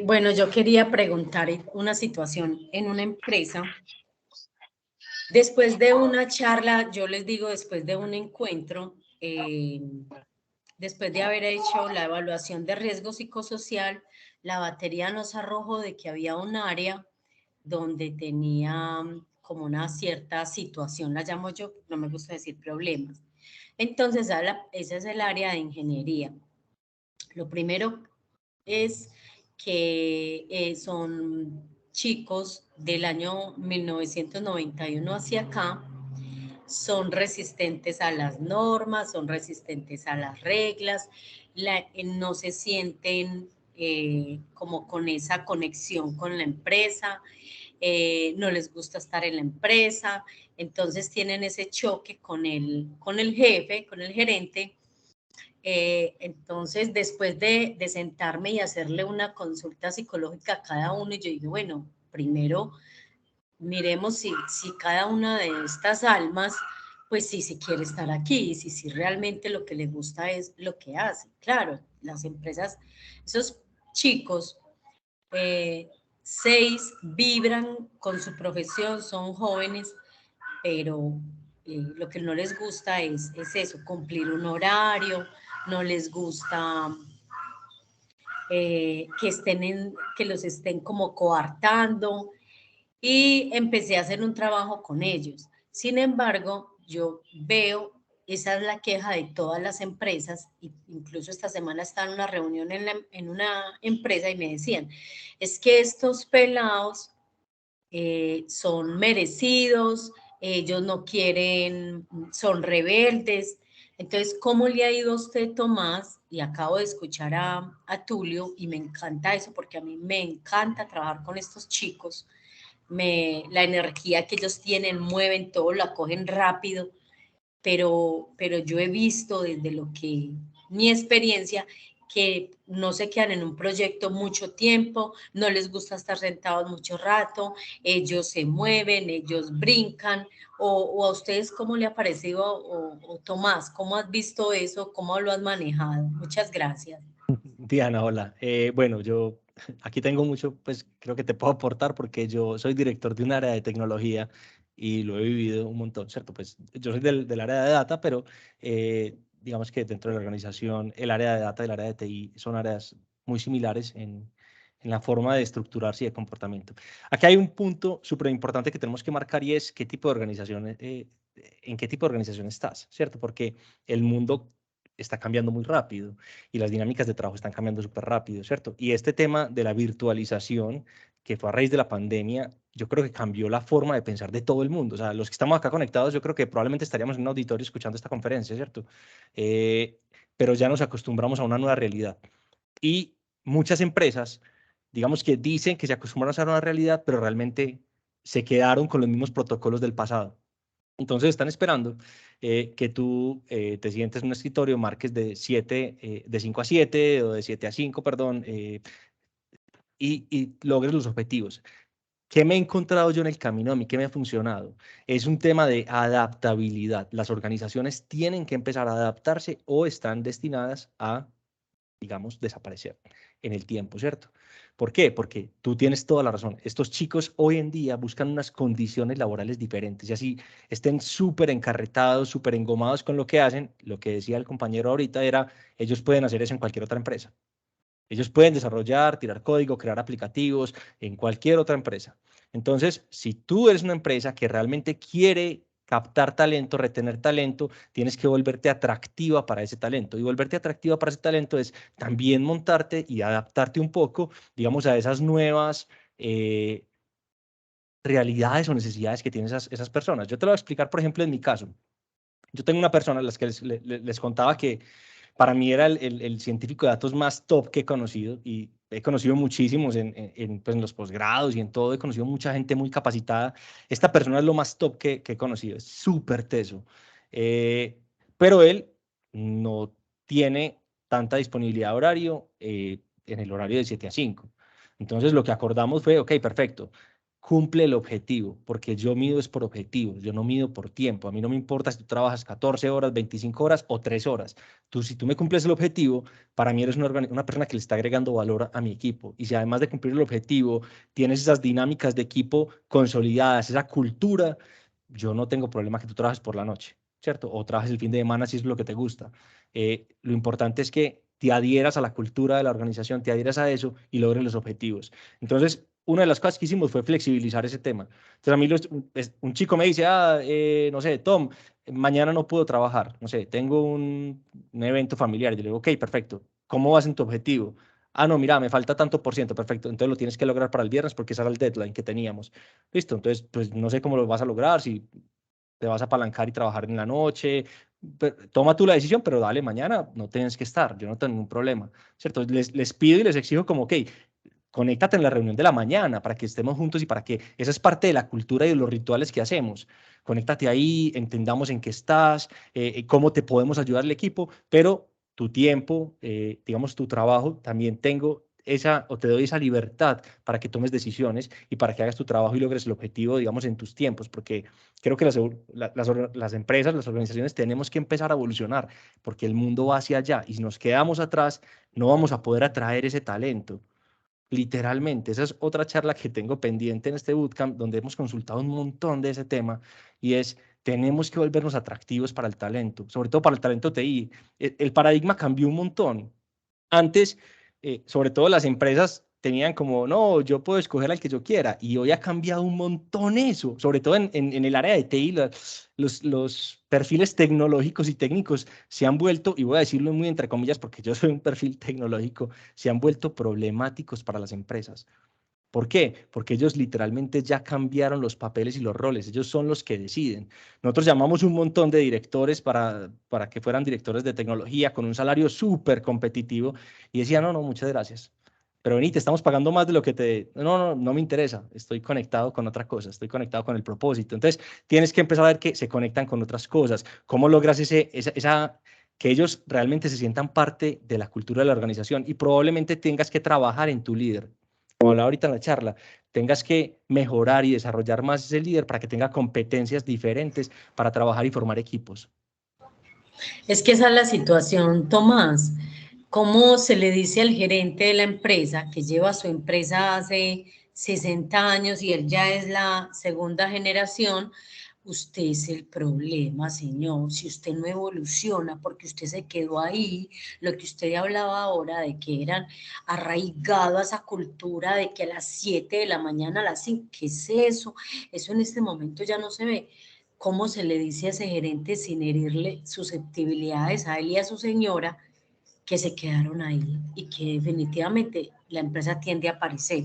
bueno, yo quería preguntar una situación en una empresa. Después de una charla, yo les digo, después de un encuentro, después de haber hecho la evaluación de riesgo psicosocial, la batería nos arrojó de que había un área donde tenía como una cierta situación, la llamo yo, no me gusta decir problemas. Entonces, esa es el área de ingeniería. Lo primero es que son chicos del año 1991 hacia acá, son resistentes a las normas, son resistentes a las reglas, no se sienten como con esa conexión con la empresa, no les gusta estar en la empresa, entonces tienen ese choque con el jefe, con el gerente. Entonces, después de sentarme y hacerle una consulta psicológica a cada uno, yo dije, bueno, primero miremos si cada una de estas almas, pues sí, si quiere estar aquí, si realmente lo que le gusta es lo que hace. Claro, las empresas, esos chicos, 6 vibran con su profesión, son jóvenes, pero lo que no les gusta es eso, cumplir un horario, no les gusta que los estén como coartando, y empecé a hacer un trabajo con ellos. Sin embargo, yo veo, esa es la queja de todas las empresas, incluso esta semana estaba en una reunión en una empresa y me decían, es que estos pelados son merecidos, ellos no quieren, son rebeldes. Entonces, ¿cómo le ha ido a usted, Tomás? Y acabo de escuchar a Tulio y me encanta eso porque a mí me encanta trabajar con estos chicos. La energía que ellos tienen, mueven todo, la cogen rápido, pero yo he visto desde mi experiencia, que no se quedan en un proyecto mucho tiempo, no les gusta estar sentados mucho rato, ellos se mueven, ellos brincan, o a ustedes ¿cómo le ha parecido, o Tomás, cómo has visto eso, cómo lo has manejado? Muchas gracias. Diana, hola. Bueno, yo aquí tengo mucho, pues creo que te puedo aportar porque yo soy director de un área de tecnología y lo he vivido un montón, ¿cierto? Pues yo soy del área de data, pero digamos que dentro de la organización el área de data y el área de TI son áreas muy similares en la forma de estructurarse y de comportamiento. Aquí hay un punto súper importante que tenemos que marcar y es qué tipo de organización, en qué tipo de organización estás, ¿cierto? Porque el mundo está cambiando muy rápido y las dinámicas de trabajo están cambiando súper rápido, ¿cierto? Y este tema de la virtualización, que fue a raíz de la pandemia, yo creo que cambió la forma de pensar de todo el mundo. O sea, los que estamos acá conectados, yo creo que probablemente estaríamos en un auditorio escuchando esta conferencia, ¿cierto? Pero ya nos acostumbramos a una nueva realidad. Y muchas empresas, digamos que dicen que se acostumbraron a esa nueva realidad, pero realmente se quedaron con los mismos protocolos del pasado. Entonces están esperando que tú te sientes en un escritorio, marques de 5 a 7 o de 7 a 5, perdón, y logres los objetivos. ¿Qué me he encontrado yo en el camino? A mí, ¿qué me ha funcionado? Es un tema de adaptabilidad. Las organizaciones tienen que empezar a adaptarse o están destinadas a, digamos, desaparecer en el tiempo, ¿cierto? ¿Por qué? Porque tú tienes toda la razón. Estos chicos hoy en día buscan unas condiciones laborales diferentes y así estén súper encarretados, súper engomados con lo que hacen. Lo que decía el compañero ahorita era, ellos pueden hacer eso en cualquier otra empresa. Ellos pueden desarrollar, tirar código, crear aplicativos en cualquier otra empresa. Entonces, si tú eres una empresa que realmente quiere captar talento, retener talento, tienes que volverte atractiva para ese talento. Y volverte atractiva para ese talento es también montarte y adaptarte un poco, digamos, a esas nuevas realidades o necesidades que tienen esas personas. Yo te lo voy a explicar, por ejemplo, en mi caso. Yo tengo una persona a las que les contaba que para mí era el científico de datos más top que he conocido, y he conocido muchísimos pues, en los posgrados y en todo, he conocido mucha gente muy capacitada. Esta persona es lo más top que he conocido, es súper teso. Pero él no tiene tanta disponibilidad de horario en el horario de 7 a 5. Entonces lo que acordamos fue, ok, perfecto, cumple el objetivo, porque yo mido es por objetivos, yo no mido por tiempo. A mí no me importa si tú trabajas 14 horas, 25 horas o 3 horas. Si tú me cumples el objetivo, para mí eres una persona que le está agregando valor a mi equipo. Y si además de cumplir el objetivo, tienes esas dinámicas de equipo consolidadas, esa cultura, yo no tengo problema que tú trabajes por la noche, ¿cierto? O trabajes el fin de semana si es lo que te gusta. Lo importante es que te adhieras a la cultura de la organización, te adhieras a eso y logres los objetivos. Entonces, una de las cosas que hicimos fue flexibilizar ese tema. Entonces, a mí un chico me dice, no sé, Tom, mañana no puedo trabajar, no sé, tengo un evento familiar. Yo le digo, ok, perfecto, ¿cómo vas en tu objetivo? Ah, no, mira, me falta tanto por ciento, perfecto, entonces lo tienes que lograr para el viernes porque ese era el deadline que teníamos. Listo, entonces, pues no sé cómo lo vas a lograr, si te vas a apalancar y trabajar en la noche, toma tú la decisión, pero dale, mañana no tienes que estar, yo no tengo ningún problema, ¿cierto? Les pido y les exijo como, ok, conéctate en la reunión de la mañana para que estemos juntos y para que esa es parte de la cultura y de los rituales que hacemos. Conéctate ahí, entendamos en qué estás, cómo te podemos ayudar el equipo, pero tu tiempo, digamos tu trabajo, también tengo o te doy esa libertad para que tomes decisiones y para que hagas tu trabajo y logres el objetivo, digamos, en tus tiempos, porque creo que las empresas, las organizaciones tenemos que empezar a evolucionar, porque el mundo va hacia allá y si nos quedamos atrás, no vamos a poder atraer ese talento. Literalmente, esa es otra charla que tengo pendiente en este bootcamp, donde hemos consultado un montón de ese tema, y es, tenemos que volvernos atractivos para el talento, sobre todo para el talento TI. El paradigma cambió un montón. Antes, sobre todo las empresas tenían como, no, yo puedo escoger al que yo quiera, y hoy ha cambiado un montón eso, sobre todo en el área de TI, los perfiles tecnológicos y técnicos se han vuelto, y voy a decirlo muy entre comillas porque yo soy un perfil tecnológico, se han vuelto problemáticos para las empresas. ¿Por qué? Porque ellos literalmente ya cambiaron los papeles y los roles, ellos son los que deciden. Nosotros llamamos un montón de directores para que fueran directores de tecnología con un salario súper competitivo y decían, no, no, muchas gracias. Pero vení, te estamos pagando más de lo que te... No, no, no me interesa, estoy conectado con otra cosa, estoy conectado con el propósito. Entonces, tienes que empezar a ver que se conectan con otras cosas. ¿Cómo logras que ellos realmente se sientan parte de la cultura de la organización? Y probablemente tengas que trabajar en tu líder, como hablaba ahorita en la charla, tengas que mejorar y desarrollar más ese líder para que tenga competencias diferentes para trabajar y formar equipos. Es que esa es la situación, Tomás. ¿Cómo se le dice al gerente de la empresa que lleva su empresa hace 60 años y él ya es la segunda generación? Usted es el problema, señor. Si usted no evoluciona porque usted se quedó ahí, lo que usted hablaba ahora de que eran arraigados a esa cultura de que a las 7 de la mañana, a las 5, ¿qué es eso? Eso en este momento ya no se ve. ¿Cómo se le dice a ese gerente sin herirle susceptibilidades a él y a su señora que se quedaron ahí y que definitivamente la empresa tiende a aparecer?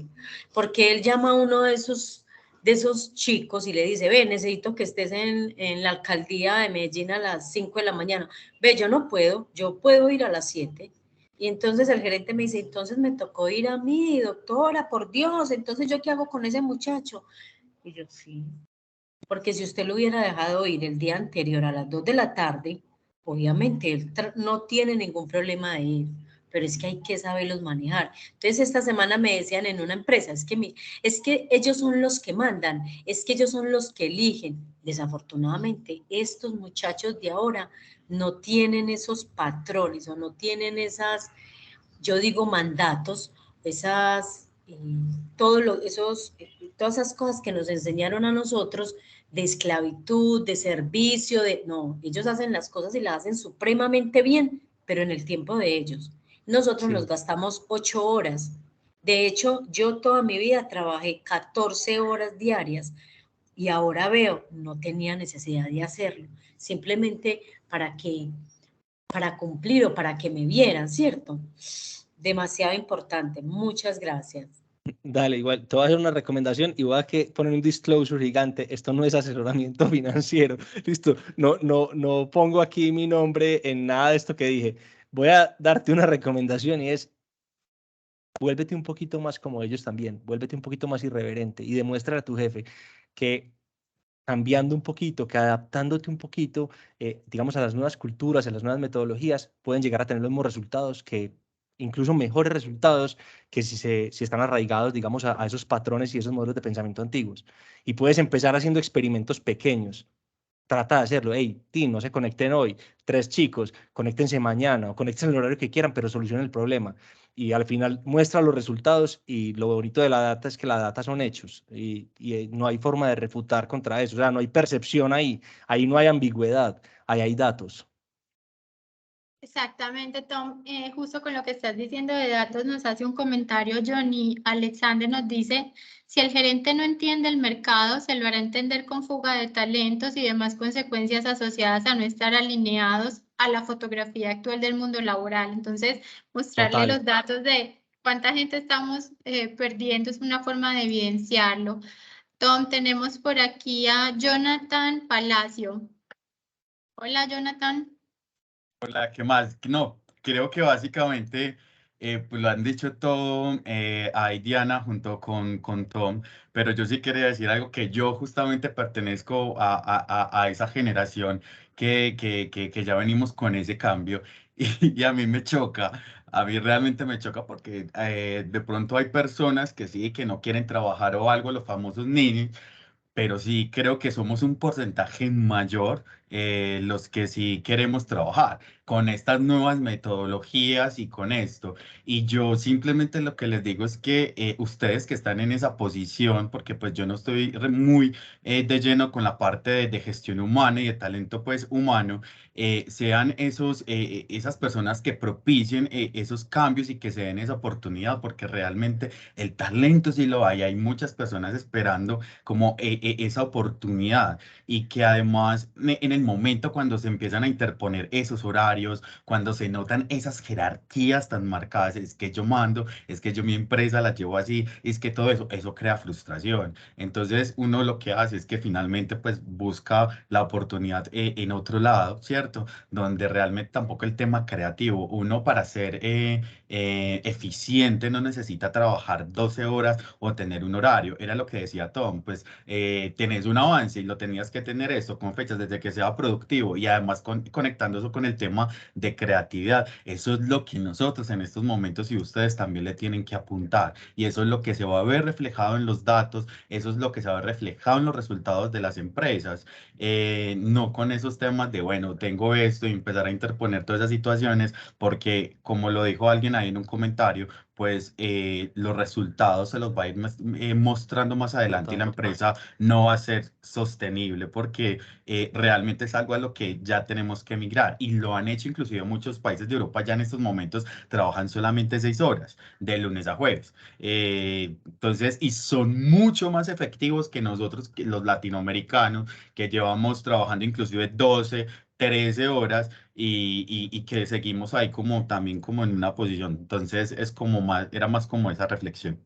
Porque él llama a uno de esos chicos y le dice, ve, necesito que estés en la alcaldía de Medellín a las 5 de la mañana. Ve, yo no puedo, yo puedo ir a las 7. Y entonces el gerente me dice, entonces me tocó ir a mí, doctora, por Dios, entonces ¿yo qué hago con ese muchacho? Y yo, sí. Porque si usted lo hubiera dejado ir el día anterior a las 2 de la tarde, obviamente él no tiene ningún problema de ir, pero es que hay que saberlos manejar. Entonces esta semana me decían en una empresa, es que ellos son los que mandan, es que ellos son los que eligen. Desafortunadamente, estos muchachos de ahora no tienen esos patrones o no tienen esas, yo digo, mandatos, esas, todas esas cosas que nos enseñaron a nosotros de esclavitud, de servicio, no, ellos hacen las cosas y las hacen supremamente bien, pero en el tiempo de ellos. Nosotros nos gastamos 8 horas. De hecho, yo toda mi vida trabajé 14 horas diarias y ahora veo, no tenía necesidad de hacerlo, simplemente para cumplir o para que me vieran, ¿cierto? Demasiado importante. Muchas gracias. Dale, igual, te voy a hacer una recomendación y voy a poner un disclosure gigante. Esto no es asesoramiento financiero. Listo, no pongo aquí mi nombre en nada de esto que dije. Voy a darte una recomendación y es, vuélvete un poquito más como ellos también, vuélvete un poquito más irreverente y demuestra a tu jefe que cambiando un poquito, que adaptándote un poquito, digamos, a las nuevas culturas, a las nuevas metodologías, pueden llegar a tener los mismos resultados, que incluso mejores resultados que si están arraigados, digamos, a esos patrones y esos modelos de pensamiento antiguos. Y puedes empezar haciendo experimentos pequeños. Trata de hacerlo. Hey, Tim, no se conecten hoy. 3 chicos, conéctense mañana o conéctense en el horario que quieran, pero solucionen el problema. Y al final muestra los resultados y lo bonito de la data es que la data son hechos y no hay forma de refutar contra eso. O sea, no hay percepción ahí no hay ambigüedad, ahí hay datos. Exactamente, Tom. Justo con lo que estás diciendo de datos, nos hace un comentario Johnny Alexander, nos dice, si el gerente no entiende el mercado, se lo hará entender con fuga de talentos y demás consecuencias asociadas a no estar alineados a la fotografía actual del mundo laboral. Entonces, mostrarle Total. los datos de cuánta gente estamos perdiendo es una forma de evidenciarlo. Tom, tenemos por aquí a Jonathan Palacio. Hola, Jonathan. Hola, ¿qué más? No, creo que básicamente pues lo han dicho todo ahí Diana junto con Tom, pero yo sí quería decir algo que yo justamente pertenezco a esa generación que ya venimos con ese cambio y a mí me choca, a mí realmente me choca porque de pronto hay personas que sí, que no quieren trabajar o algo, los famosos niños, pero sí creo que somos un porcentaje mayor los que sí queremos trabajar con estas nuevas metodologías y con esto. Y yo simplemente lo que les digo es que ustedes que están en esa posición, porque pues yo no estoy muy de lleno con la parte de gestión humana y de talento pues humano, sean esas personas que propicien esos cambios y que se den esa oportunidad, porque realmente el talento sí lo hay muchas personas esperando como esa oportunidad y que además en el momento cuando se empiezan a interponer esos horarios, cuando se notan esas jerarquías tan marcadas, es que yo mando, es que yo mi empresa la llevo así, es que todo eso crea frustración. Entonces uno lo que hace es que finalmente pues busca la oportunidad en otro lado, ¿cierto? Donde realmente tampoco el tema creativo, uno para ser eficiente no necesita trabajar 12 horas o tener un horario, era lo que decía Tom, pues tenés un avance y lo tenías que tener eso con fechas desde que sea productivo y además conectando eso con el tema de creatividad. Eso es lo que nosotros en estos momentos y ustedes también le tienen que apuntar y eso es lo que se va a ver reflejado en los datos, eso es lo que se va a ver reflejado en los resultados de las empresas, no con esos temas de, bueno, tengo esto y empezar a interponer todas esas situaciones porque como lo dijo alguien ahí en un comentario, pues los resultados se los va a ir mostrando más adelante y la Total. empresa no va a ser sostenible porque realmente es algo a lo que ya tenemos que migrar y lo han hecho inclusive muchos países de Europa ya en estos momentos trabajan solamente 6 horas de lunes a jueves. Entonces, y son mucho más efectivos que nosotros, que los latinoamericanos, que llevamos trabajando inclusive 12, 13 horas y que seguimos ahí como también como en una posición. Entonces es como más, era más como esa reflexión.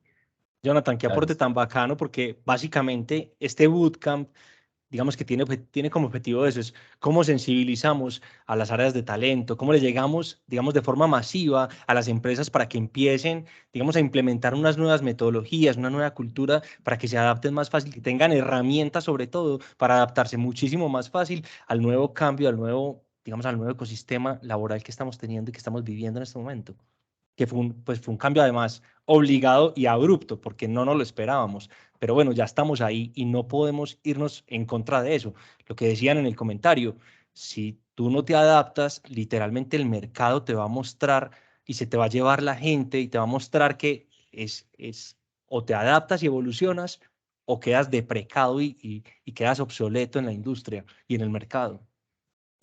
Jonathan, qué aporte Gracias. tan bacano, porque básicamente este bootcamp, digamos que tiene como objetivo eso, es cómo sensibilizamos a las áreas de talento, cómo le llegamos, digamos, de forma masiva a las empresas para que empiecen, digamos, a implementar unas nuevas metodologías, una nueva cultura, para que se adapten más fácil, que tengan herramientas sobre todo para adaptarse muchísimo más fácil al nuevo cambio, al nuevo, digamos, al nuevo ecosistema laboral que estamos teniendo y que estamos viviendo en este momento, que fue un cambio además obligado y abrupto, porque no nos lo esperábamos. Pero bueno, ya estamos ahí y no podemos irnos en contra de eso. Lo que decían en el comentario, si tú no te adaptas, literalmente el mercado te va a mostrar y se te va a llevar la gente y te va a mostrar que o te adaptas y evolucionas o quedas deprecado y quedas obsoleto en la industria y en el mercado.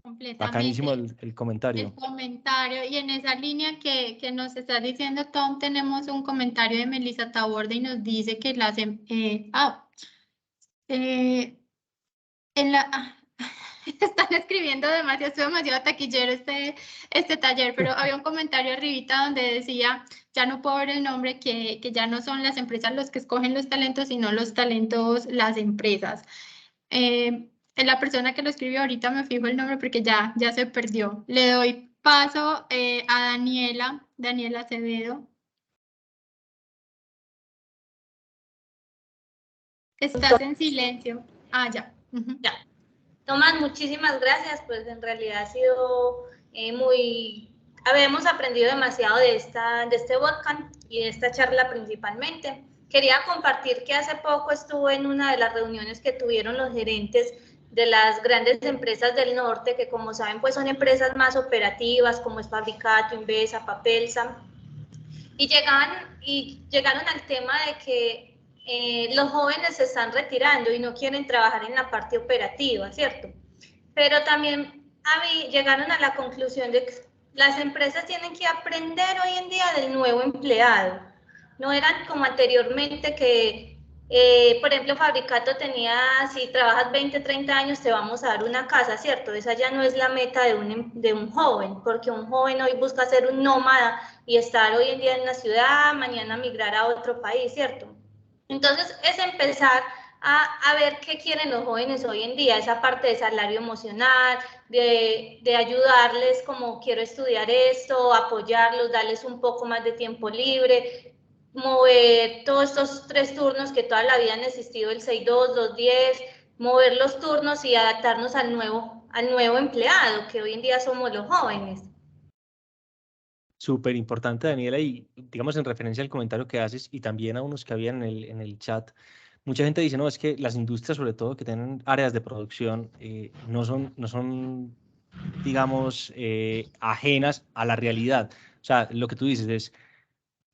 Completamente. Bacanísimo el comentario. El comentario y en esa línea que nos está diciendo Tom, tenemos un comentario de Melissa Taborde y nos dice que en la están escribiendo demasiado, estuvo demasiado taquillero este taller, pero había un comentario arribita donde decía, ya no puedo ver el nombre, que ya no son las empresas los que escogen los talentos, sino los talentos las empresas. La persona que lo escribió ahorita me fijo el nombre porque ya se perdió. Le doy paso a Daniela Acevedo. Estás en silencio. Ah, ya. Ya. Tomás, muchísimas gracias, pues en realidad ha sido habemos aprendido demasiado de este bootcamp y de esta charla principalmente. Quería compartir que hace poco estuve en una de las reuniones que tuvieron los gerentes de las grandes empresas del norte, que como saben, pues son empresas más operativas, como es Fabricato, Invesa, Papelsa, y llegaron al tema de que los jóvenes se están retirando y no quieren trabajar en la parte operativa, ¿cierto? Pero también llegaron a la conclusión de que las empresas tienen que aprender hoy en día del nuevo empleado. No eran como anteriormente que, por ejemplo, Fabricato tenía, si trabajas 20, 30 años, te vamos a dar una casa, ¿cierto? Esa ya no es la meta de un joven, porque un joven hoy busca ser un nómada y estar hoy en día en la ciudad, mañana migrar a otro país, ¿cierto? Entonces, es empezar a ver qué quieren los jóvenes hoy en día, esa parte de salario emocional, de ayudarles como quiero estudiar esto, apoyarlos, darles un poco más de tiempo libre, mover todos estos 3 turnos que toda la vida han existido, el 6-2, 2-10, mover los turnos y adaptarnos al nuevo empleado, que hoy en día somos los jóvenes. Súper importante, Daniela, y digamos en referencia al comentario que haces y también a unos que habían en el chat, mucha gente dice, no, es que las industrias, sobre todo que tienen áreas de producción, no son, digamos, ajenas a la realidad. O sea, lo que tú dices es,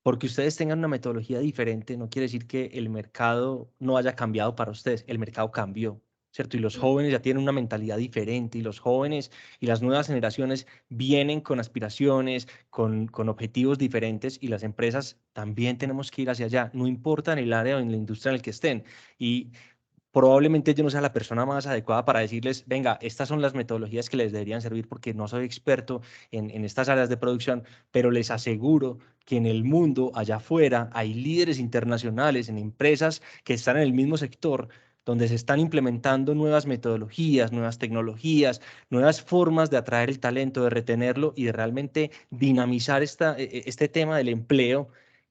porque ustedes tengan una metodología diferente, no quiere decir que el mercado no haya cambiado para ustedes, el mercado cambió. ¿Cierto? Y los jóvenes ya tienen una mentalidad diferente y los jóvenes y las nuevas generaciones vienen con aspiraciones, con objetivos diferentes y las empresas también tenemos que ir hacia allá, no importa en el área o en la industria en el que estén. Y probablemente yo no sea la persona más adecuada para decirles, venga, estas son las metodologías que les deberían servir porque no soy experto en estas áreas de producción, pero les aseguro que en el mundo, allá afuera, hay líderes internacionales en empresas que están en el mismo sector, donde se están implementando nuevas metodologías, nuevas tecnologías, nuevas formas de atraer el talento, de retenerlo y de realmente dinamizar este tema del empleo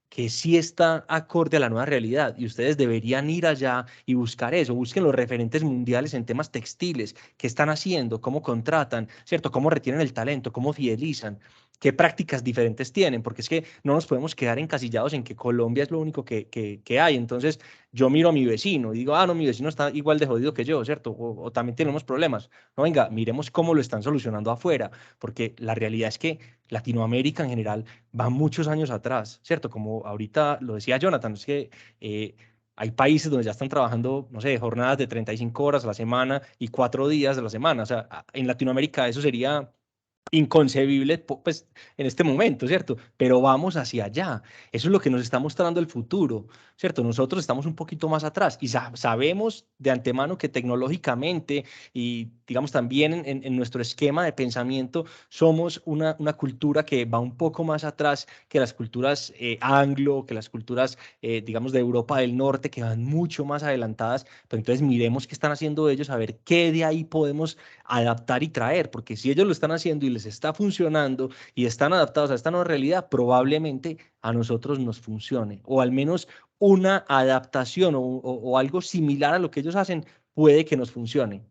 que sí está acorde a la nueva realidad y ustedes deberían ir allá y buscar eso, busquen los referentes mundiales en temas textiles, qué están haciendo, cómo contratan, ¿cierto? Cómo retienen el talento, cómo fidelizan, qué prácticas diferentes tienen, porque es que no nos podemos quedar encasillados en que Colombia es lo único que hay, entonces yo miro a mi vecino y digo, ah, no, mi vecino está igual de jodido que yo, ¿cierto? O también tenemos problemas, no, venga, miremos cómo lo están solucionando afuera, porque la realidad es que Latinoamérica en general va muchos años atrás, ¿cierto? Como ahorita lo decía Jonathan, es que hay países donde ya están trabajando, no sé, jornadas de 35 horas a la semana y 4 días a la semana. O sea, en Latinoamérica eso sería inconcebible, pues, en este momento, ¿cierto? Pero vamos hacia allá. Eso es lo que nos está mostrando el futuro, ¿cierto? Nosotros estamos un poquito más atrás y sabemos de antemano que tecnológicamente y, digamos, también en nuestro esquema de pensamiento somos una cultura que va un poco más atrás que las culturas anglo, que las culturas, digamos, de Europa del Norte, que van mucho más adelantadas. Pero entonces miremos qué están haciendo ellos, a ver qué de ahí podemos adaptar y traer, porque si ellos lo están haciendo y les está funcionando y están adaptados a esta nueva realidad, probablemente a nosotros nos funcione, o al menos una adaptación o algo similar a lo que ellos hacen puede que nos funcione.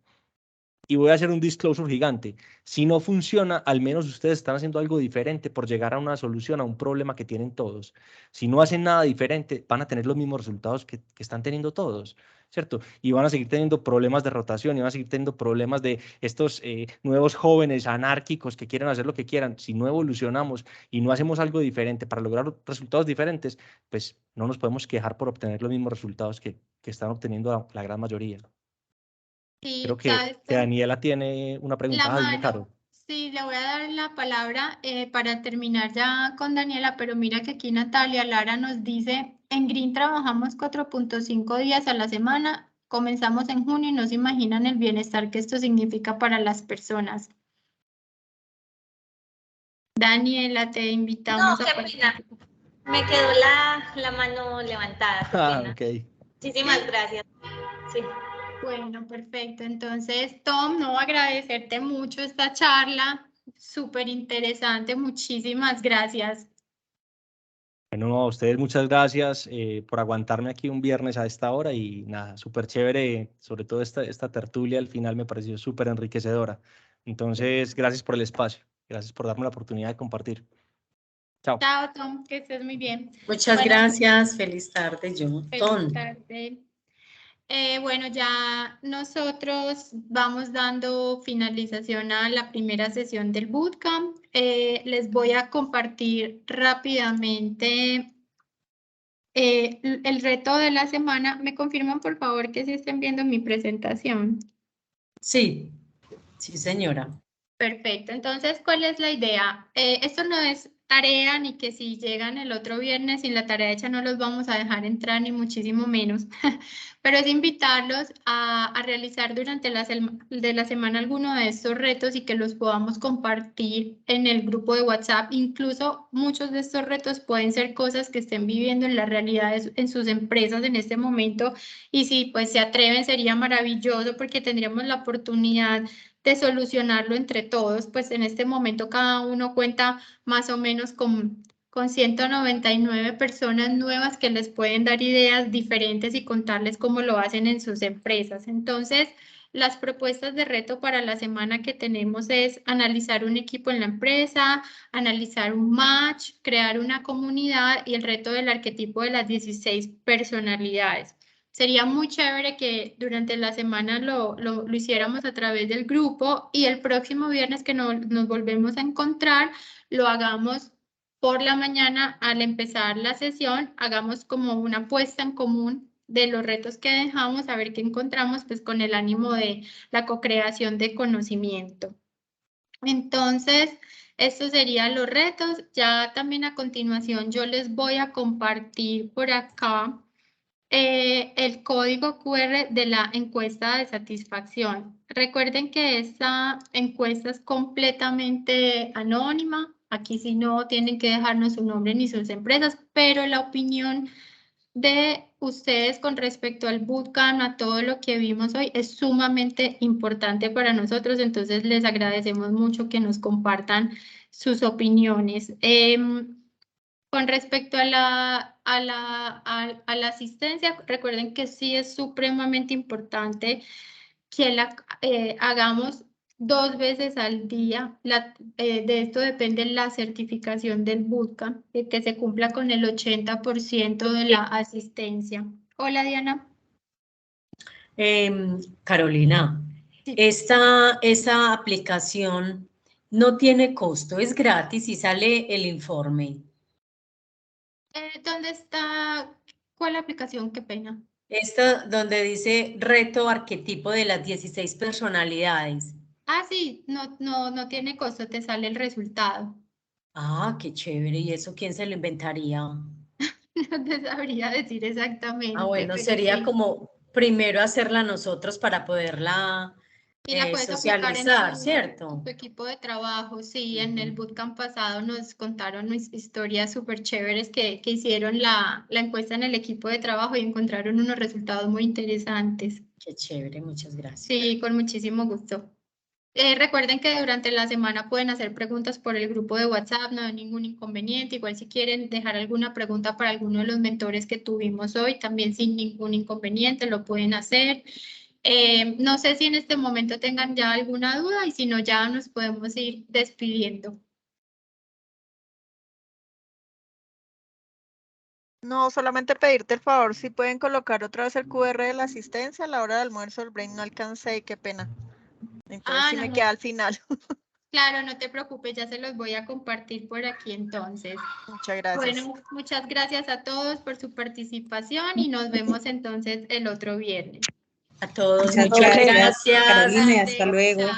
Y voy a hacer un disclosure gigante. Si no funciona, al menos ustedes están haciendo algo diferente por llegar a una solución, a un problema que tienen todos. Si no hacen nada diferente, van a tener los mismos resultados que están teniendo todos, ¿cierto? Y van a seguir teniendo problemas de rotación, y van a seguir teniendo problemas de estos nuevos jóvenes anárquicos que quieren hacer lo que quieran. Si no evolucionamos y no hacemos algo diferente para lograr resultados diferentes, pues no nos podemos quejar por obtener los mismos resultados que están obteniendo la gran mayoría. Creo Sí, ¿sabes? que Daniela tiene una pregunta. La Dime, Caro. mano. Sí, le voy a dar la palabra para terminar ya con Daniela, pero mira que aquí Natalia Lara nos dice, en Green trabajamos 4.5 días a la semana Comenzamos en junio y no se imaginan el bienestar que esto significa para las personas. Daniela, te invitamos No, a qué pena. Me quedó la mano levantada, qué pena. Ok. Muchísimas gracias. Sí. Bueno, perfecto. Entonces, Tom, no agradecerte mucho esta charla, súper interesante. Muchísimas gracias. Bueno, no, a ustedes muchas gracias por aguantarme aquí un viernes a esta hora y nada, súper chévere, sobre todo esta tertulia al final me pareció súper enriquecedora. Entonces, gracias por el espacio, gracias por darme la oportunidad de compartir. Chao. Chao, Tom, que estés muy bien. Muchas Bueno, gracias. Feliz tarde, Feliz Tom. tarde. Bueno, ya nosotros vamos dando finalización a la primera sesión del bootcamp. Les voy a compartir rápidamente el reto de la semana. ¿Me confirman, por favor, que sí estén viendo mi presentación? Sí, sí, señora. Perfecto. Entonces, ¿cuál es la idea? Esto no es tarea ni que si llegan el otro viernes sin la tarea hecha no los vamos a dejar entrar ni muchísimo menos, pero es invitarlos a realizar durante la semana alguno de estos retos y que los podamos compartir en el grupo de WhatsApp. Incluso muchos de estos retos pueden ser cosas que estén viviendo en la realidad en sus empresas en este momento y si pues se atreven sería maravilloso porque tendríamos la oportunidad de solucionarlo entre todos, pues en este momento cada uno cuenta más o menos con 199 personas nuevas que les pueden dar ideas diferentes y contarles cómo lo hacen en sus empresas. Entonces, las propuestas de reto para la semana que tenemos es analizar un equipo en la empresa, analizar un match, crear una comunidad y el reto del arquetipo de las 16 personalidades. Sería muy chévere que durante la semana lo hiciéramos a través del grupo y el próximo viernes que nos volvemos a encontrar, lo hagamos por la mañana al empezar la sesión, hagamos como una puesta en común de los retos que dejamos, a ver qué encontramos, pues con el ánimo de la co-creación de conocimiento. Entonces, estos serían los retos. Ya también a continuación yo les voy a compartir por acá el código QR de la encuesta de satisfacción. Recuerden que esta encuesta es completamente anónima. Aquí sí no tienen que dejarnos su nombre ni sus empresas, pero la opinión de ustedes con respecto al bootcamp, a todo lo que vimos hoy, es sumamente importante para nosotros. Entonces, les agradecemos mucho que nos compartan sus opiniones. Con respecto a la asistencia, recuerden que sí es supremamente importante que la hagamos 2 veces al día. De esto depende la certificación del bootcamp, que se cumpla con el 80% de la asistencia. Hola, Diana. Carolina, Sí. esa aplicación no tiene costo, es gratis y sale el informe. ¿Dónde está? ¿Cuál aplicación? Qué pena. Esta donde dice reto arquetipo de las 16 personalidades. Ah, sí, no tiene costo, te sale el resultado. Ah, qué chévere. ¿Y eso quién se lo inventaría? No te sabría decir exactamente. Ah, bueno, pero sería sí. como primero hacerla nosotros para poderla Y la puedes aplicar socializar, en ¿cierto? tu equipo de trabajo. Sí, en el bootcamp pasado nos contaron historias súper chéveres que hicieron la encuesta en el equipo de trabajo y encontraron unos resultados muy interesantes. Qué chévere, muchas gracias. Sí, con muchísimo gusto. Recuerden que durante la semana pueden hacer preguntas por el grupo de WhatsApp, no hay ningún inconveniente. Igual si quieren dejar alguna pregunta para alguno de los mentores que tuvimos hoy, también sin ningún inconveniente lo pueden hacer. No sé si en este momento tengan ya alguna duda y si no, ya nos podemos ir despidiendo. No, solamente pedirte el favor si pueden colocar otra vez el QR de la asistencia. A la hora de almuerzo el brain no alcancé y qué pena. Entonces sí me queda al final. Claro, no te preocupes, ya se los voy a compartir por aquí entonces. Muchas gracias. Bueno, muchas gracias a todos por su participación y nos vemos entonces el otro viernes. A todos, Muchas gracias, Carolina, y hasta luego. Chao.